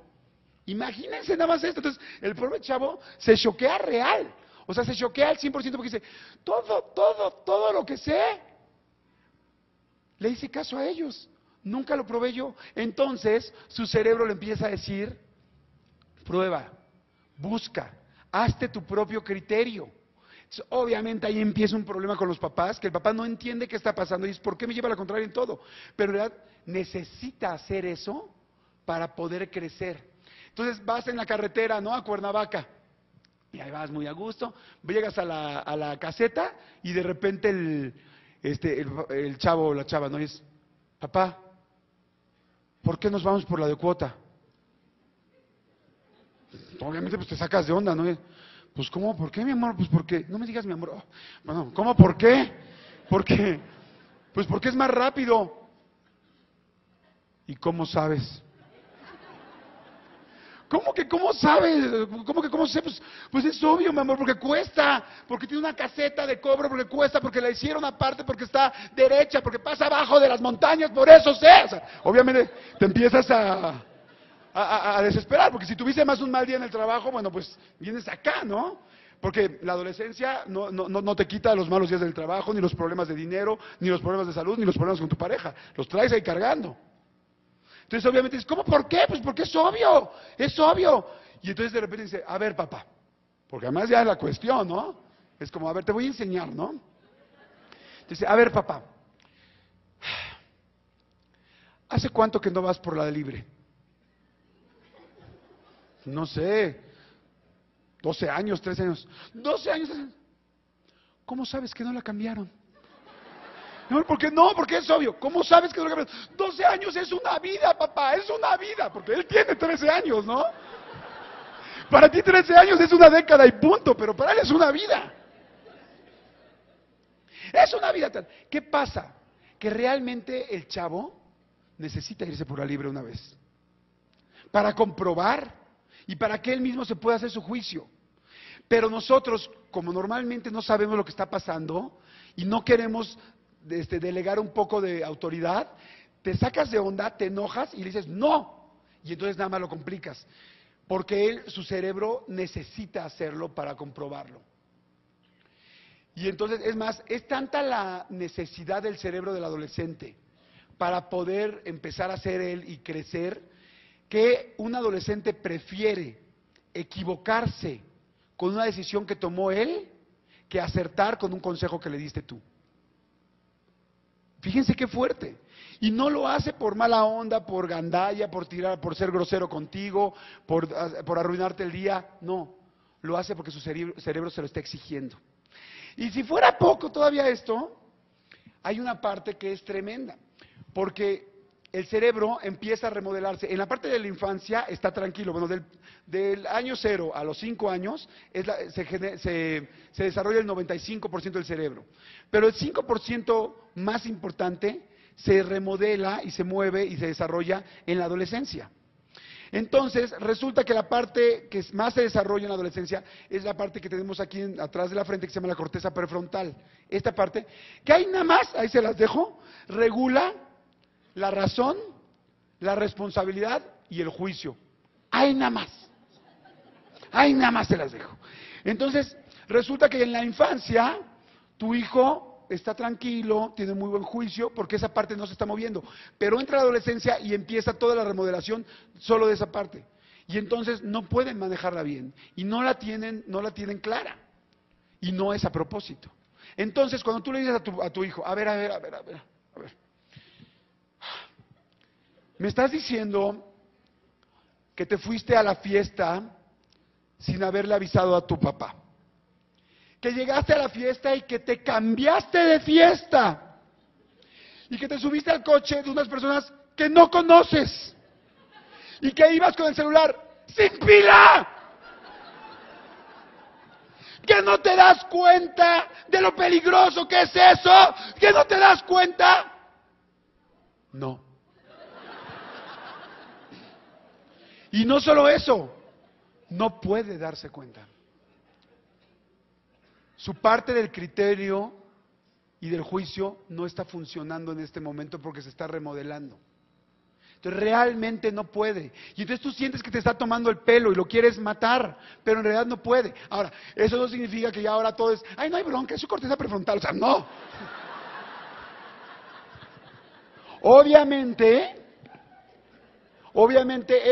Imagínense nada más esto. Entonces, el pobre chavo se choquea real. O sea, se choquea al 100% porque dice, todo lo que sé, le hice caso a ellos, nunca lo probé yo. Entonces, su cerebro le empieza a decir, prueba, busca, hazte tu propio criterio. Entonces, obviamente ahí empieza un problema con los papás, que el papá no entiende qué está pasando y dice, ¿por qué me lleva a la contraria en todo? Pero en realidad necesita hacer eso para poder crecer. Entonces vas en la carretera, ¿no? A Cuernavaca, y ahí vas muy a gusto, llegas a la caseta y de repente el chavo o la chava, ¿no? Y es, papá, ¿por qué nos vamos por la de cuota? Obviamente pues te sacas de onda, ¿no? Pues ¿cómo? ¿Por qué, mi amor? Pues porque, no me digas mi amor. Oh, bueno, ¿cómo? ¿Por qué? Porque, pues porque es más rápido. ¿Y cómo sabes? ¿Cómo que cómo sabes? ¿Cómo que cómo sé? Pues es obvio, mi amor, porque cuesta, porque tiene una caseta de cobro, porque cuesta, porque la hicieron aparte, porque está derecha, porque pasa abajo de las montañas, por eso sé. O sea, obviamente te empiezas a desesperar, porque si tuviste más un mal día en el trabajo, bueno, pues vienes acá, ¿no? Porque la adolescencia no te quita los malos días del trabajo, ni los problemas de dinero, ni los problemas de salud, ni los problemas con tu pareja. Los traes ahí cargando. Entonces obviamente dices, ¿cómo? ¿Por qué? Pues porque es obvio, es obvio. Y entonces de repente dice, a ver papá, porque además ya es la cuestión, ¿no? Es como, a ver, te voy a enseñar, ¿no? Dice, a ver papá, ¿hace cuánto que no vas por la de libre? No sé, 12 años, 13 años. 12 años. ¿Cómo sabes que no la cambiaron? No, ¿por qué no? Porque es obvio. ¿Cómo sabes que no la cambiaron? 12 años es una vida, papá, es una vida. Porque él tiene 13 años, ¿no? Para ti 13 años es una década y punto, pero para él es una vida. Es una vida tal. ¿Qué pasa? Que realmente el chavo necesita irse por la libre una vez. Para comprobar y para que él mismo se pueda hacer su juicio. Pero nosotros, como normalmente no sabemos lo que está pasando y no queremos delegar un poco de autoridad, te sacas de onda, te enojas y le dices no. Y entonces nada más lo complicas. Porque su cerebro necesita hacerlo para comprobarlo. Y entonces, es más, es tanta la necesidad del cerebro del adolescente para poder empezar a ser él y crecer, que un adolescente prefiere equivocarse con una decisión que tomó él que acertar con un consejo que le diste tú. Fíjense qué fuerte. Y no lo hace por mala onda, por gandalla, por ser grosero contigo, por arruinarte el día. No, lo hace porque su cerebro se lo está exigiendo. Y si fuera poco todavía esto, hay una parte que es tremenda, porque el cerebro empieza a remodelarse. En la parte de la infancia está tranquilo. Bueno, del año 0 a los 5 años se desarrolla el 95% del cerebro. Pero el 5% más importante se remodela y se mueve y se desarrolla en la adolescencia. Entonces, resulta que la parte que más se desarrolla en la adolescencia es la parte que tenemos aquí atrás de la frente, que se llama la corteza prefrontal. Esta parte, que ahí nada más, ahí se las dejo, regula la razón, la responsabilidad y el juicio. Ahí nada más. Ahí nada más se las dejo. Entonces, resulta que en la infancia, tu hijo está tranquilo, tiene muy buen juicio, porque esa parte no se está moviendo. Pero entra la adolescencia y empieza toda la remodelación solo de esa parte. Y entonces no pueden manejarla bien. Y no la tienen clara. Y no es a propósito. Entonces, cuando tú le dices a tu hijo, a ver. Me estás diciendo que te fuiste a la fiesta sin haberle avisado a tu papá. Que llegaste a la fiesta y que te cambiaste de fiesta. Y que te subiste al coche de unas personas que no conoces. Y que ibas con el celular sin pila. ¿Que no te das cuenta de lo peligroso que es eso? ¿Que no te das cuenta? No. Y no solo eso, no puede darse cuenta. Su parte del criterio y del juicio no está funcionando en este momento porque se está remodelando. Entonces realmente no puede. Y entonces tú sientes que te está tomando el pelo y lo quieres matar, pero en realidad no puede. Ahora, eso no significa que ya ahora todo es, ay, no hay bronca, es su corteza prefrontal. O sea, no. Obviamente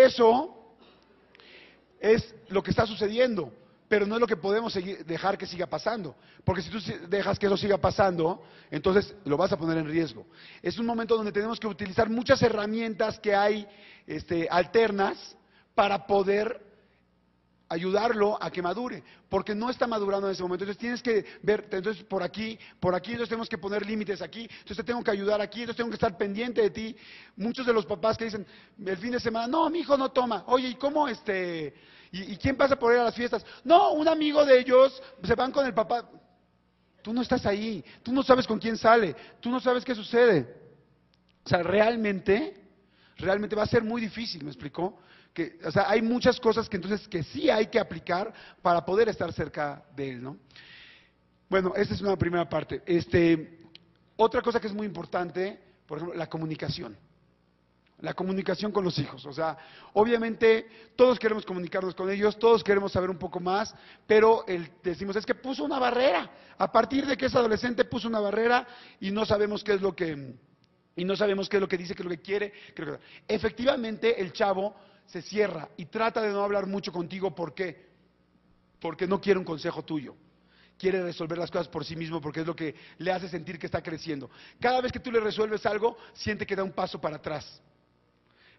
eso es lo que está sucediendo, pero no es lo que podemos dejar que siga pasando, porque si tú dejas que eso siga pasando, entonces lo vas a poner en riesgo. Es un momento donde tenemos que utilizar muchas herramientas que hay alternas para poder ayudarlo a que madure, porque no está madurando en ese momento. Entonces tienes que ver, entonces por aquí, entonces tenemos que poner límites aquí, entonces te tengo que ayudar aquí, entonces tengo que estar pendiente de ti. Muchos de los papás que dicen el fin de semana, no, mi hijo no toma. Oye, ¿y cómo ¿Y quién pasa por ir a las fiestas? No, un amigo de ellos, se van con el papá. Tú no estás ahí, tú no sabes con quién sale, tú no sabes qué sucede. O sea, realmente va a ser muy difícil, ¿me explicó? O sea, hay muchas cosas que entonces que sí hay que aplicar para poder estar cerca de él, ¿no? Bueno, esta es una primera parte. Otra cosa que es muy importante, por ejemplo, la comunicación. La comunicación con los hijos. O sea, obviamente todos queremos comunicarnos con ellos, todos queremos saber un poco más, pero decimos, es que puso una barrera. A partir de que es adolescente puso una barrera y no sabemos qué es lo que dice, qué es lo que quiere. Efectivamente, el chavo se cierra y trata de no hablar mucho contigo. ¿Por qué? Porque no quiere un consejo tuyo. Quiere resolver las cosas por sí mismo porque es lo que le hace sentir que está creciendo. Cada vez que tú le resuelves algo, siente que da un paso para atrás.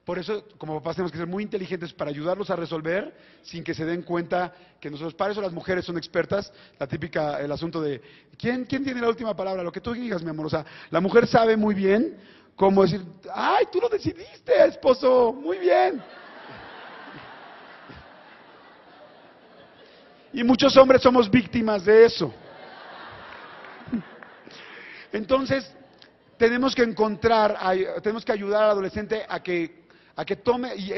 Por eso, como papás, tenemos que ser muy inteligentes para ayudarlos a resolver sin que se den cuenta que nosotros, para eso las mujeres son expertas. La típica, el asunto de, ¿quién tiene la última palabra? Lo que tú digas, mi amor. O sea, la mujer sabe muy bien cómo decir, ¡ay, tú lo decidiste, esposo! ¡Muy bien! Y muchos hombres somos víctimas de eso. Entonces, tenemos que tenemos que ayudar al adolescente a que tome, y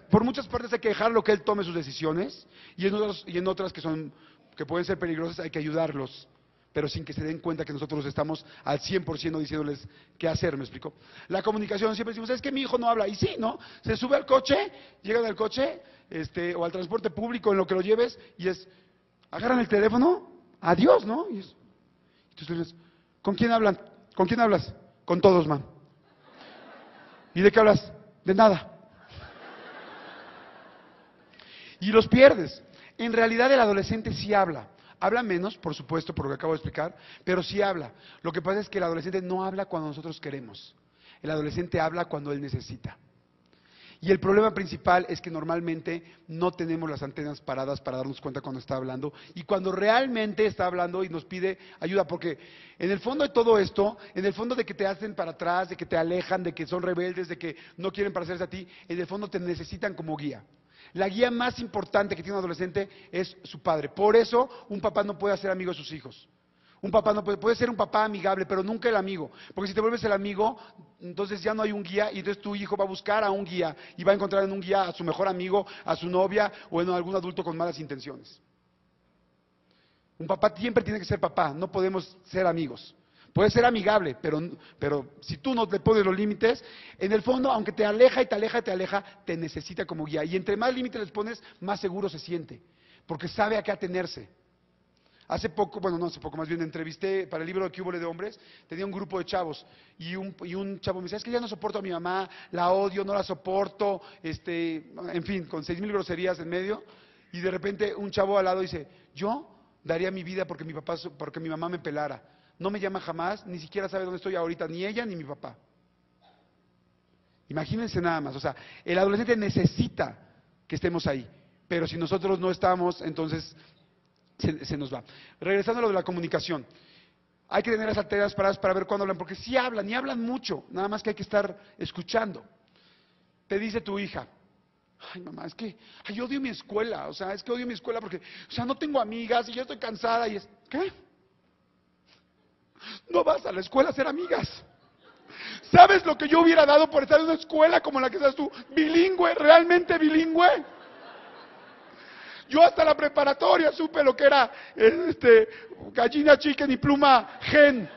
por muchas partes hay que dejarlo que él tome sus decisiones, y en otras que pueden ser peligrosas hay que ayudarlos, pero sin que se den cuenta que nosotros estamos al 100% diciéndoles qué hacer, ¿me explico? La comunicación, siempre decimos, es que mi hijo no habla, y sí, ¿no? Se sube al coche, llegan al coche, o al transporte público, en lo que lo lleves, y agarran el teléfono, adiós, ¿no? Entonces le dices, ¿con quién hablan? ¿Con quién hablas? Con todos, man. ¿Y de qué hablas? De nada. Y los pierdes. En realidad el adolescente sí habla. Habla menos, por supuesto, por lo que acabo de explicar, pero sí habla. Lo que pasa es que el adolescente no habla cuando nosotros queremos. El adolescente habla cuando él necesita. Y el problema principal es que normalmente no tenemos las antenas paradas para darnos cuenta cuando está hablando y cuando realmente está hablando y nos pide ayuda, porque en el fondo de todo esto, en el fondo de que te hacen para atrás, de que te alejan, de que son rebeldes, de que no quieren parecerse a ti, en el fondo te necesitan como guía. La guía más importante que tiene un adolescente es su padre. Por eso un papá no puede hacer amigo de sus hijos. Un papá no puede ser un papá amigable, pero nunca el amigo. Porque si te vuelves el amigo, entonces ya no hay un guía y entonces tu hijo va a buscar a un guía y va a encontrar en un guía a su mejor amigo, a su novia o en algún adulto con malas intenciones. Un papá siempre tiene que ser papá, no podemos ser amigos. Puede ser amigable, pero si tú no te pones los límites, en el fondo, aunque te aleja y te aleja y te aleja, te necesita como guía. Y entre más límites les pones, más seguro se siente, porque sabe a qué atenerse. Hace poco, bueno, no hace poco, más bien entrevisté para el libro de ¿Qué hubo de hombres? Tenía un grupo de chavos y un chavo me decía, es que ya no soporto a mi mamá, la odio, no la soporto, en fin, con 6,000 groserías en medio. Y de repente un chavo al lado dice, yo daría mi vida porque mi mamá me pelara. No me llama jamás, ni siquiera sabe dónde estoy ahorita, ni ella ni mi papá. Imagínense nada más, o sea, el adolescente necesita que estemos ahí, pero si nosotros no estamos, entonces se nos va. Regresando a lo de la comunicación, hay que tener las antenas paradas para ver cuándo hablan, porque sí hablan, y hablan mucho, nada más que hay que estar escuchando. Te dice tu hija, ay mamá, es que yo odio mi escuela, o sea, es que odio mi escuela porque, o sea, no tengo amigas y yo estoy cansada y ¿qué? No vas a la escuela a hacer amigas. ¿Sabes lo que yo hubiera dado por estar en una escuela como la que estás tú? Bilingüe, realmente bilingüe. Yo hasta la preparatoria supe lo que era gallina chicken y pluma gen.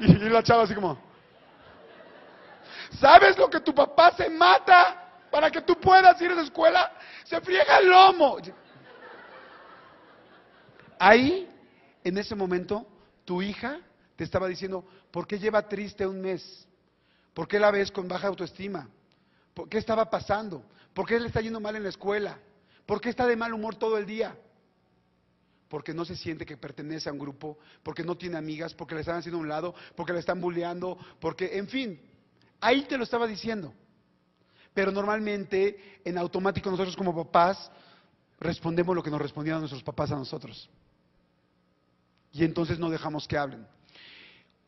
Y la chava así como, ¿sabes lo que tu papá se mata para que tú puedas ir a esa escuela? Se friega el lomo. Ahí, en ese momento, tu hija te estaba diciendo, ¿por qué lleva triste un mes? ¿Por qué la ves con baja autoestima? ¿Por qué estaba pasando? ¿Por qué le está yendo mal en la escuela? ¿Por qué está de mal humor todo el día? Porque no se siente que pertenece a un grupo, porque no tiene amigas, porque le están haciendo a un lado, porque le están bulleando, porque, en fin, ahí te lo estaba diciendo. Pero normalmente, en automático, nosotros como papás, respondemos lo que nos respondían nuestros papás a nosotros. Y entonces no dejamos que hablen.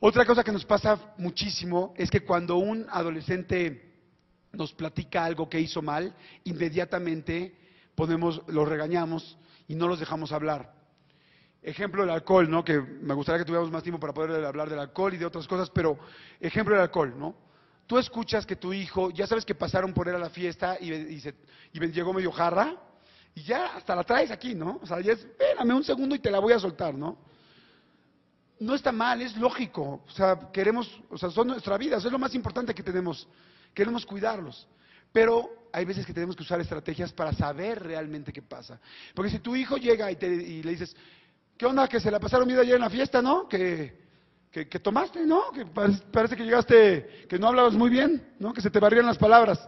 Otra cosa que nos pasa muchísimo es que cuando un adolescente nos platica algo que hizo mal, inmediatamente lo regañamos y no los dejamos hablar. Ejemplo del alcohol, ¿no? Que me gustaría que tuviéramos más tiempo para poder hablar del alcohol y de otras cosas, pero ejemplo del alcohol, ¿no? Tú escuchas que tu hijo, ya sabes que pasaron por él a la fiesta y llegó medio jarra y ya hasta la traes aquí, ¿no? O sea, ya espérame un segundo y te la voy a soltar, ¿no? No está mal, es lógico, o sea, son nuestra vida, eso es lo más importante que tenemos, queremos cuidarlos. Pero hay veces que tenemos que usar estrategias para saber realmente qué pasa. Porque si tu hijo llega y le dices, ¿qué onda? Que se la pasaron bien ayer en la fiesta, ¿no? Que tomaste, ¿no? Que parece que llegaste, que no hablabas muy bien, ¿no? Que se te barrían las palabras.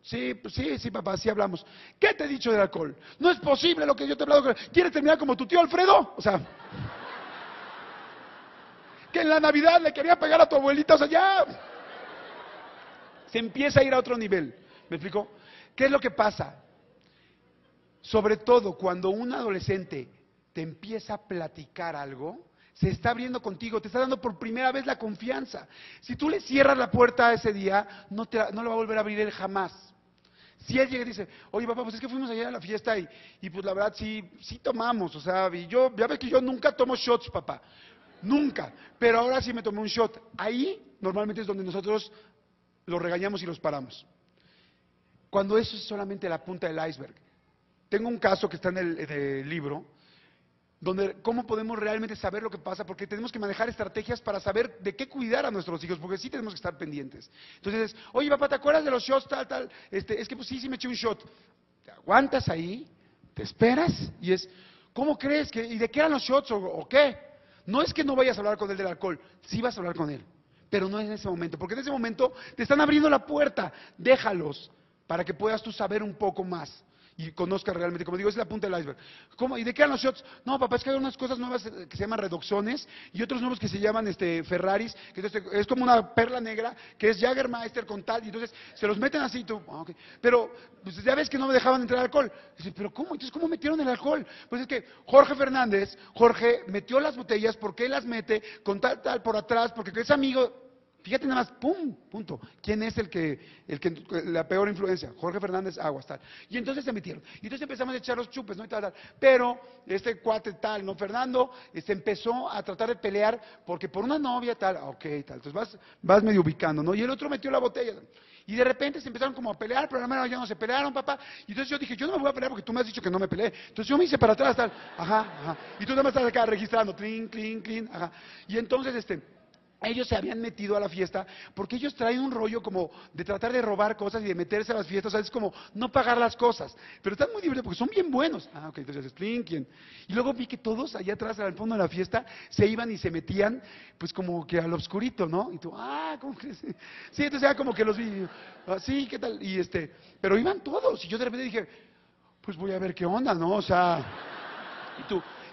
Sí, pues sí, papá, sí hablamos. ¿Qué te he dicho del alcohol? No es posible lo que yo te he hablado. ¿Quieres terminar como tu tío Alfredo? O sea, que en la Navidad le quería pegar a tu abuelita, o sea, ya se empieza a ir a otro nivel. ¿Me explico? ¿Qué es lo que pasa? Sobre todo cuando un adolescente te empieza a platicar algo, se está abriendo contigo, te está dando por primera vez la confianza. Si tú le cierras la puerta ese día, no lo va a volver a abrir él jamás. Si él llega y dice, oye papá, pues es que fuimos ayer a la fiesta y pues la verdad sí tomamos, o sea, y ya ves que yo nunca tomo shots, papá. nunca. Pero ahora sí me tomé un shot. Ahí normalmente es donde nosotros los regañamos y los paramos. Cuando eso es solamente la punta del iceberg. Tengo un caso que está en el libro, donde cómo podemos realmente saber lo que pasa, porque tenemos que manejar estrategias para saber de qué cuidar a nuestros hijos, porque sí tenemos que estar pendientes. Entonces, oye papá, ¿te acuerdas de los shots tal, tal? Es que pues sí me eché un shot. Te aguantas ahí, te esperas y es, ¿cómo crees que, y de qué eran los shots o qué? No es que no vayas a hablar con él del alcohol, sí vas a hablar con él, pero no en ese momento, porque en ese momento te están abriendo la puerta, déjalos, para que puedas tú saber un poco más y conozcas realmente, como digo, es la punta del iceberg. ¿Cómo? ¿Y de qué eran los shots? No, papá, es que hay unas cosas nuevas que se llaman redoxones y otros nuevos que se llaman Ferraris, que es como una perla negra, que es Jägermeister con tal, y entonces se los meten así, y tú, okay. Pero pues, ya ves que no me dejaban entrar alcohol. Dice, pero ¿cómo? Entonces, ¿cómo metieron el alcohol? Pues es que Jorge metió las botellas, porque él las mete con tal, por atrás, porque es amigo. Fíjate nada más, pum, punto. ¿Quién es la peor influencia? Jorge Fernández, aguas, tal. Y entonces se metieron. Y entonces empezamos a echar los chupes, ¿no? Y tal. Pero este cuate tal, ¿no? Fernando, empezó a tratar de pelear porque por una novia tal, ok, tal. Entonces vas medio ubicando, ¿no? Y el otro metió la botella. Y de repente se empezaron como a pelear, pero ya no se pelearon, papá. Y entonces yo dije, yo no me voy a pelear porque tú me has dicho que no me peleé. Entonces yo me hice para atrás, tal. Ajá. Y tú nada más estás acá registrando, clean, clean, clean, ajá. Y entonces, ellos se habían metido a la fiesta porque ellos traen un rollo como de tratar de robar cosas y de meterse a las fiestas, o sea, es como no pagar las cosas, pero están muy divertidos porque son bien buenos. Ok, entonces Plinkin. Y luego vi que todos allá atrás, al fondo de la fiesta, se iban y se metían, pues como que al obscurito, ¿no? Y tú, ¿cómo crees? Sí, entonces ya como que los vi, sí, ¿qué tal? Y pero iban todos, y yo de repente dije, pues voy a ver qué onda, ¿no? O sea,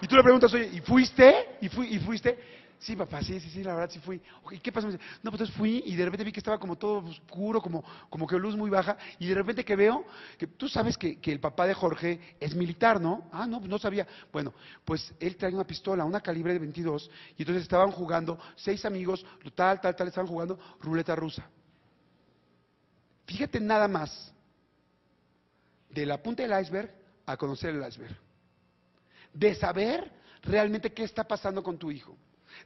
y tú le preguntas, oye, ¿y fuiste? ¿Y fuiste? Sí, papá, sí, la verdad sí fui. ¿Y qué pasó? Me dice, no, pues entonces fui y de repente vi que estaba como todo oscuro, como que luz muy baja, y de repente que veo, que tú sabes que el papá de Jorge es militar, ¿no? No, pues no sabía. Bueno, pues él trae una pistola, una calibre de 22, y entonces estaban jugando, 6 amigos, tal, estaban jugando ruleta rusa. Fíjate nada más, de la punta del iceberg a conocer el iceberg. De saber realmente qué está pasando con tu hijo.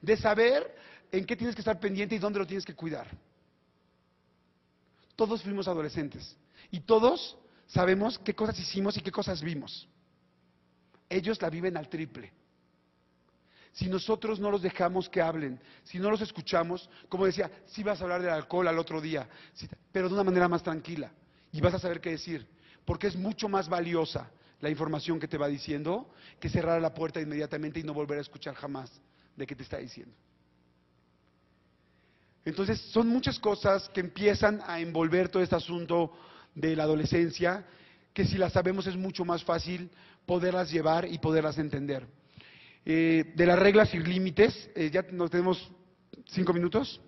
De saber en qué tienes que estar pendiente y dónde lo tienes que cuidar. Todos fuimos adolescentes y todos sabemos qué cosas hicimos y qué cosas vimos. Ellos la viven al triple. Si nosotros no los dejamos que hablen, si no los escuchamos, como decía, sí vas a hablar del alcohol al otro día, sí, pero de una manera más tranquila y vas a saber qué decir, porque es mucho más valiosa la información que te va diciendo que cerrar la puerta inmediatamente y no volver a escuchar jamás de qué te está diciendo. Entonces, son muchas cosas que empiezan a envolver todo este asunto de la adolescencia, que si las sabemos es mucho más fácil poderlas llevar y poderlas entender. De las reglas y límites, ya nos tenemos 5 minutos.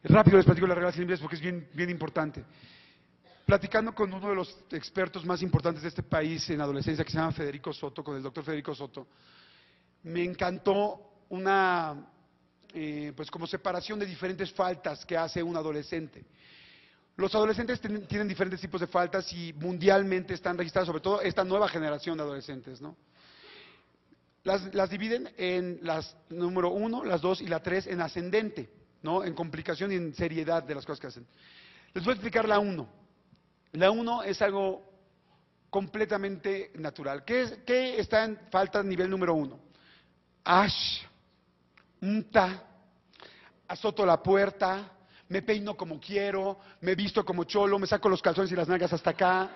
Rápido les platico las reglas y límites porque es bien, bien importante. Platicando con uno de los expertos más importantes de este país en adolescencia, que se llama Federico Soto, con el doctor Federico Soto, me encantó una, pues como separación de diferentes faltas que hace un adolescente. Los adolescentes tienen diferentes tipos de faltas y mundialmente están registradas, sobre todo esta nueva generación de adolescentes, ¿no? Las dividen en las número 1, las 2 y la 3 en ascendente, ¿no? En complicación y en seriedad de las cosas que hacen. Les voy a explicar la 1. La 1 es algo completamente natural. ¿Qué está en falta nivel número 1? Ash, azoto la puerta, me peino como quiero, me visto como cholo, me saco los calzones y las nalgas hasta acá,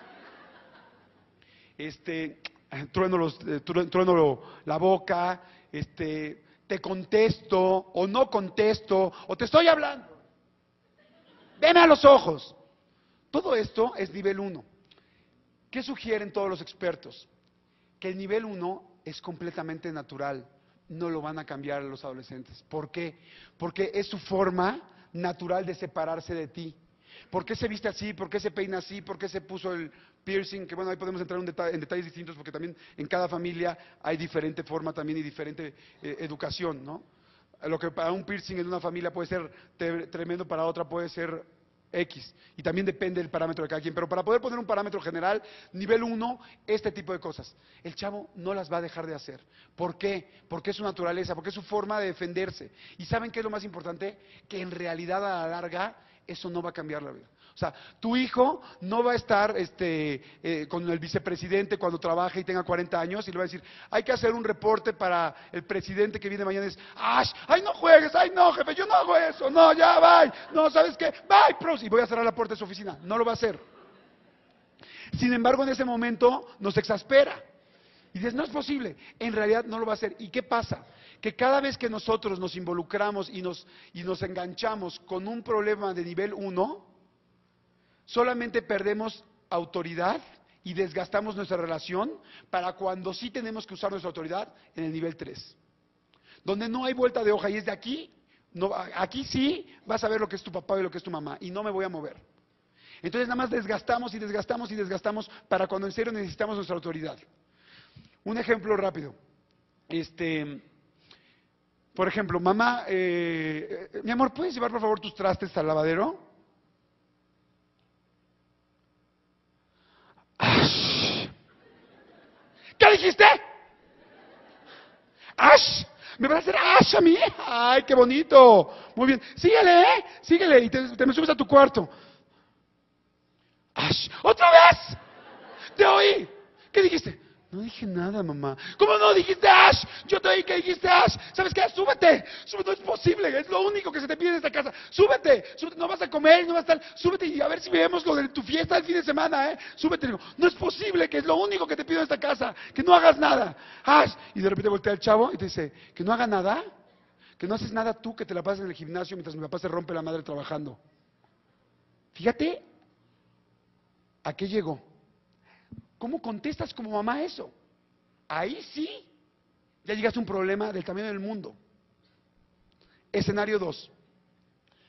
trueno la boca, te contesto o no contesto, o te estoy hablando, veme a los ojos. Todo esto es nivel 1. ¿Qué sugieren todos los expertos? Que el nivel 1 es completamente natural. No lo van a cambiar los adolescentes. ¿Por qué? Porque es su forma natural de separarse de ti. ¿Por qué se viste así? ¿Por qué se peina así? ¿Por qué se puso el piercing? Que bueno, ahí podemos entrar en detalles distintos porque también en cada familia hay diferente forma también y diferente educación, ¿no? Lo que para un piercing en una familia puede ser tremendo, para otra puede ser X. Y también depende del parámetro de cada quien. Pero para poder poner un parámetro general, nivel 1, este tipo de cosas. El chavo no las va a dejar de hacer. ¿Por qué? Porque es su naturaleza, porque es su forma de defenderse. ¿Y saben qué es lo más importante? Que en realidad a la larga eso no va a cambiar la vida. O sea, tu hijo no va a estar con el vicepresidente cuando trabaje y tenga 40 años y le va a decir, hay que hacer un reporte para el presidente que viene mañana y es, ¡ay, no juegues! ¡Ay, no, jefe, yo no hago eso! ¡No, ya, bye! ¡No, ¿sabes qué? ¡Bye, pros! Y voy a cerrar la puerta de su oficina. No lo va a hacer. Sin embargo, en ese momento nos exaspera. Y dices, no es posible. En realidad no lo va a hacer. ¿Y qué pasa? Que cada vez que nosotros nos involucramos y nos enganchamos con un problema de nivel 1, solamente perdemos autoridad y desgastamos nuestra relación para cuando sí tenemos que usar nuestra autoridad en el nivel 3. Donde no hay vuelta de hoja y es de aquí, no, aquí sí vas a ver lo que es tu papá y lo que es tu mamá y no me voy a mover. Entonces nada más desgastamos y desgastamos y desgastamos para cuando en serio necesitamos nuestra autoridad. Un ejemplo rápido. Por ejemplo, mamá, mi amor, ¿puedes llevar por favor tus trastes al lavadero? ¡Ash! ¿Qué dijiste? ¡Ash! ¿Me vas a hacer ash a mí? ¡Ay, qué bonito! Muy bien. Síguele, ¿eh? Síguele y te me subes a tu cuarto. ¡Ash! ¡Otra vez! ¡Te oí! ¿Qué dijiste? No dije nada, mamá. ¿Cómo no dijiste Ash? Yo te oí que dijiste Ash. ¿Sabes qué? Súbete. Súbete, no es posible. Es lo único que se te pide en esta casa. Súbete. Súbete. No vas a comer, no vas a estar. Súbete y a ver si vemos lo de tu fiesta del fin de semana, ¿eh? Súbete. Digo, no es posible, que es lo único que te pido en esta casa. Que no hagas nada. Ash. Y de repente voltea el chavo y te dice, ¿que no haga nada? Que no haces nada tú, que te la pasas en el gimnasio mientras mi papá se rompe la madre trabajando. Fíjate a qué llegó. ¿Cómo contestas como mamá eso? Ahí sí, ya llegaste a un problema del tamaño del mundo. Escenario 2.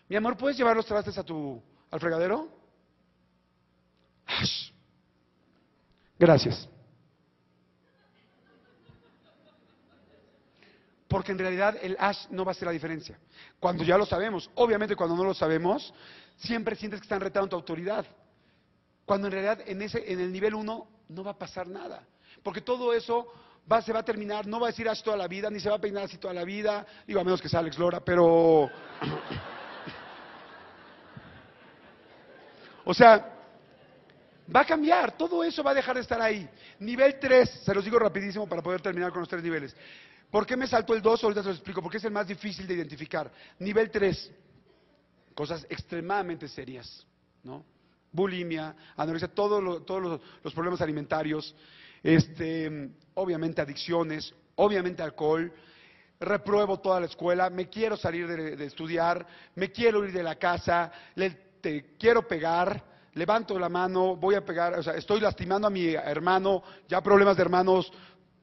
Mi amor, ¿puedes llevar los trastes al fregadero? Ash. Gracias. Porque en realidad el ash no va a hacer la diferencia. Cuando ya lo sabemos, obviamente cuando no lo sabemos, siempre sientes que están retando tu autoridad. Cuando en realidad en el nivel 1 no va a pasar nada. Porque todo eso se va a terminar, no va a decir Ash toda la vida, ni se va a peinar así toda la vida, digo, a menos que sea Alex Lora, pero... O sea, va a cambiar, todo eso va a dejar de estar ahí. Nivel 3, se los digo rapidísimo para poder terminar con los 3 niveles. ¿Por qué me saltó el 2? Ahorita se los explico, porque es el más difícil de identificar. Nivel 3, cosas extremadamente serias, ¿no? Bulimia, anorexia, todos los problemas alimentarios, obviamente adicciones, obviamente alcohol, repruebo toda la escuela, me quiero salir de estudiar, me quiero ir de la casa, te quiero pegar, levanto la mano, voy a pegar, o sea, estoy lastimando a mi hermano, ya problemas de hermanos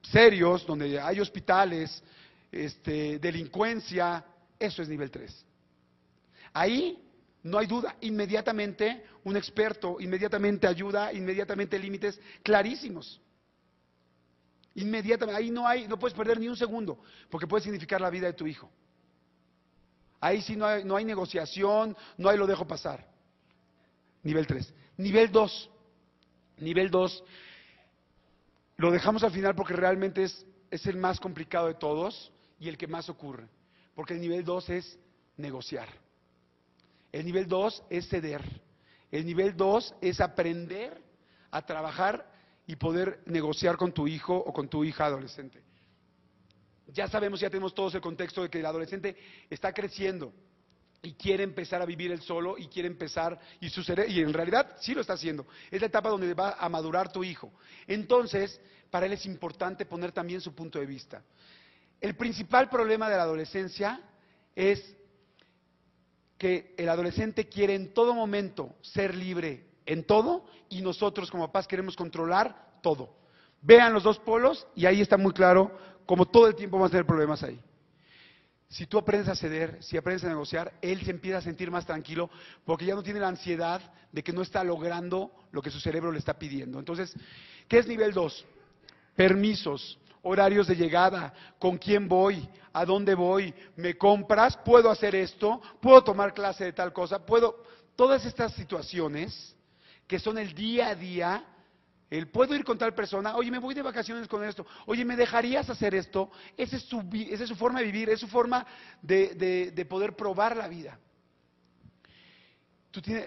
serios, donde hay hospitales, delincuencia, eso es nivel 3. Ahí no hay duda, inmediatamente un experto, inmediatamente ayuda, inmediatamente límites clarísimos. Inmediatamente, ahí no puedes perder ni un segundo, porque puede significar la vida de tu hijo. Ahí sí no hay negociación, no hay lo dejo pasar. Nivel 3. Nivel 2. Nivel 2, lo dejamos al final porque realmente es el más complicado de todos y el que más ocurre. Porque el nivel 2 es negociar. El nivel 2 es ceder. El nivel 2 es aprender a trabajar y poder negociar con tu hijo o con tu hija adolescente. Ya sabemos, ya tenemos todos el contexto de que el adolescente está creciendo y quiere empezar a vivir él solo y quiere empezar, y en realidad sí lo está haciendo. Es la etapa donde va a madurar tu hijo. Entonces, para él es importante poner también su punto de vista. El principal problema de la adolescencia es que el adolescente quiere en todo momento ser libre en todo y nosotros como papás queremos controlar todo. Vean los dos polos y ahí está muy claro cómo todo el tiempo vamos a tener problemas ahí. Si tú aprendes a ceder, si aprendes a negociar, él se empieza a sentir más tranquilo porque ya no tiene la ansiedad de que no está logrando lo que su cerebro le está pidiendo. Entonces, ¿qué es nivel 2? Permisos, horarios de llegada, con quién voy, a dónde voy, me compras, puedo hacer esto, puedo tomar clase de tal cosa, puedo... todas estas situaciones que son el día a día, el puedo ir con tal persona, oye, me voy de vacaciones con esto, oye, ¿me dejarías hacer esto? Esa es su forma de vivir, es su forma de poder probar la vida.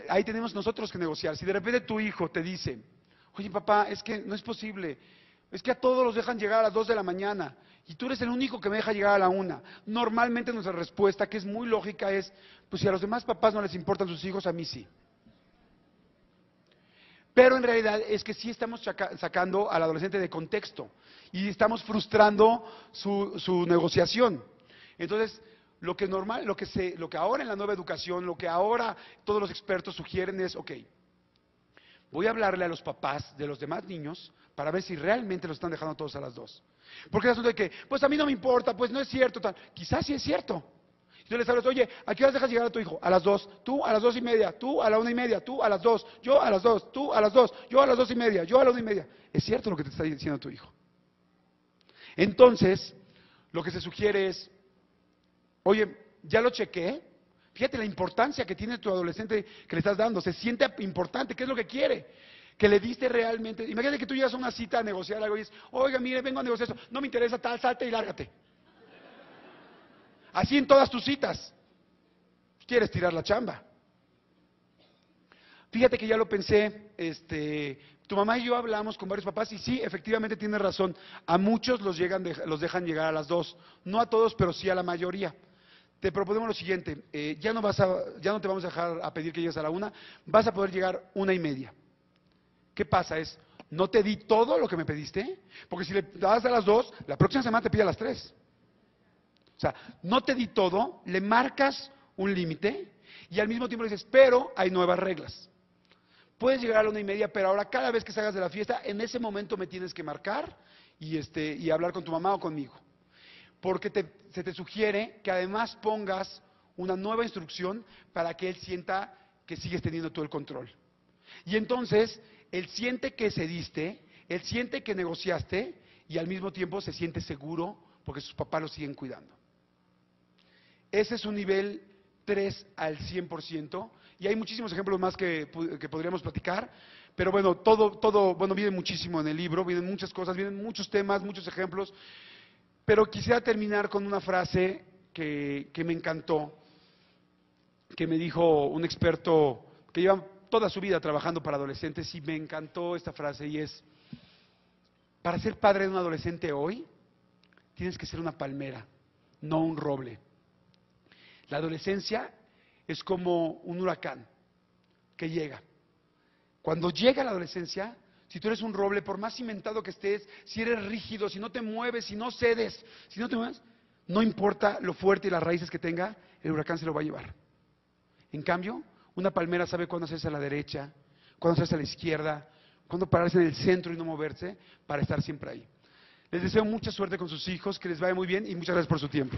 Ahí tenemos nosotros que negociar. Si de repente tu hijo te dice, oye papá, es que no es posible, es que a todos los dejan llegar a las 2 de la mañana y tú eres el único que me deja llegar a la 1. Normalmente nuestra respuesta, que es muy lógica, es, pues si a los demás papás no les importan sus hijos, a mí sí. Pero en realidad es que sí estamos sacando al adolescente de contexto y estamos frustrando su negociación. Entonces, lo que ahora en la nueva educación, lo que ahora todos los expertos sugieren es, ok, voy a hablarle a los papás de los demás niños para ver si realmente los están dejando todos a las 2. Porque el asunto de que, pues a mí no me importa, pues no es cierto, tal. Quizás sí es cierto. Y tú les hablas, oye, ¿a qué horas dejas llegar a tu hijo? A las 2, tú a las 2:30, tú a la 1:30, tú a las 2, yo a las 2, tú a las 2, yo a las 2:30, yo a la 1:30. Es cierto lo que te está diciendo tu hijo. Entonces, lo que se sugiere es, oye, ya lo chequé, fíjate la importancia que tiene tu adolescente que le estás dando, se siente importante, ¿qué es lo que quiere? Que le diste realmente, imagínate que tú llegas a una cita a negociar algo y dices, oiga, mire, vengo a negociar esto, no me interesa tal, salte y lárgate. Así en todas tus citas. Quieres tirar la chamba. Fíjate que ya lo pensé, tu mamá y yo hablamos con varios papás y sí, efectivamente tienes razón. A muchos los dejan llegar a las 2. No a todos, pero sí a la mayoría. Te proponemos lo siguiente, ya no te vamos a dejar a pedir que llegues a la 1, vas a poder llegar 1:30. ¿Qué pasa? ¿No te di todo lo que me pediste? Porque si le das a las 2, la próxima semana te pide a las 3. O sea, no te di todo, le marcas un límite y al mismo tiempo le dices, pero hay nuevas reglas. Puedes llegar a la 1:30, pero ahora cada vez que salgas de la fiesta, en ese momento me tienes que marcar y hablar con tu mamá o conmigo. Porque se te sugiere que además pongas una nueva instrucción para que él sienta que sigues teniendo todo el control. Y entonces, él siente que cediste, él siente que negociaste y al mismo tiempo se siente seguro porque sus papás lo siguen cuidando. Ese es un nivel 3 al 100%, y hay muchísimos ejemplos más que podríamos platicar, pero bueno, bueno, viene muchísimo en el libro, vienen muchas cosas, vienen muchos temas, muchos ejemplos, pero quisiera terminar con una frase que me encantó, que me dijo un experto que lleva toda su vida trabajando para adolescentes, y me encantó esta frase, y es, para ser padre de un adolescente hoy, tienes que ser una palmera, no un roble. La adolescencia es como un huracán que llega. Cuando llega la adolescencia, si tú eres un roble, por más cimentado que estés, si eres rígido, si no te mueves, si no cedes, si no te mueves, no importa lo fuerte y las raíces que tenga, el huracán se lo va a llevar. En cambio, una palmera sabe cuándo hacerse a la derecha, cuándo hacerse a la izquierda, cuándo pararse en el centro y no moverse, para estar siempre ahí. Les deseo mucha suerte con sus hijos, que les vaya muy bien y muchas gracias por su tiempo.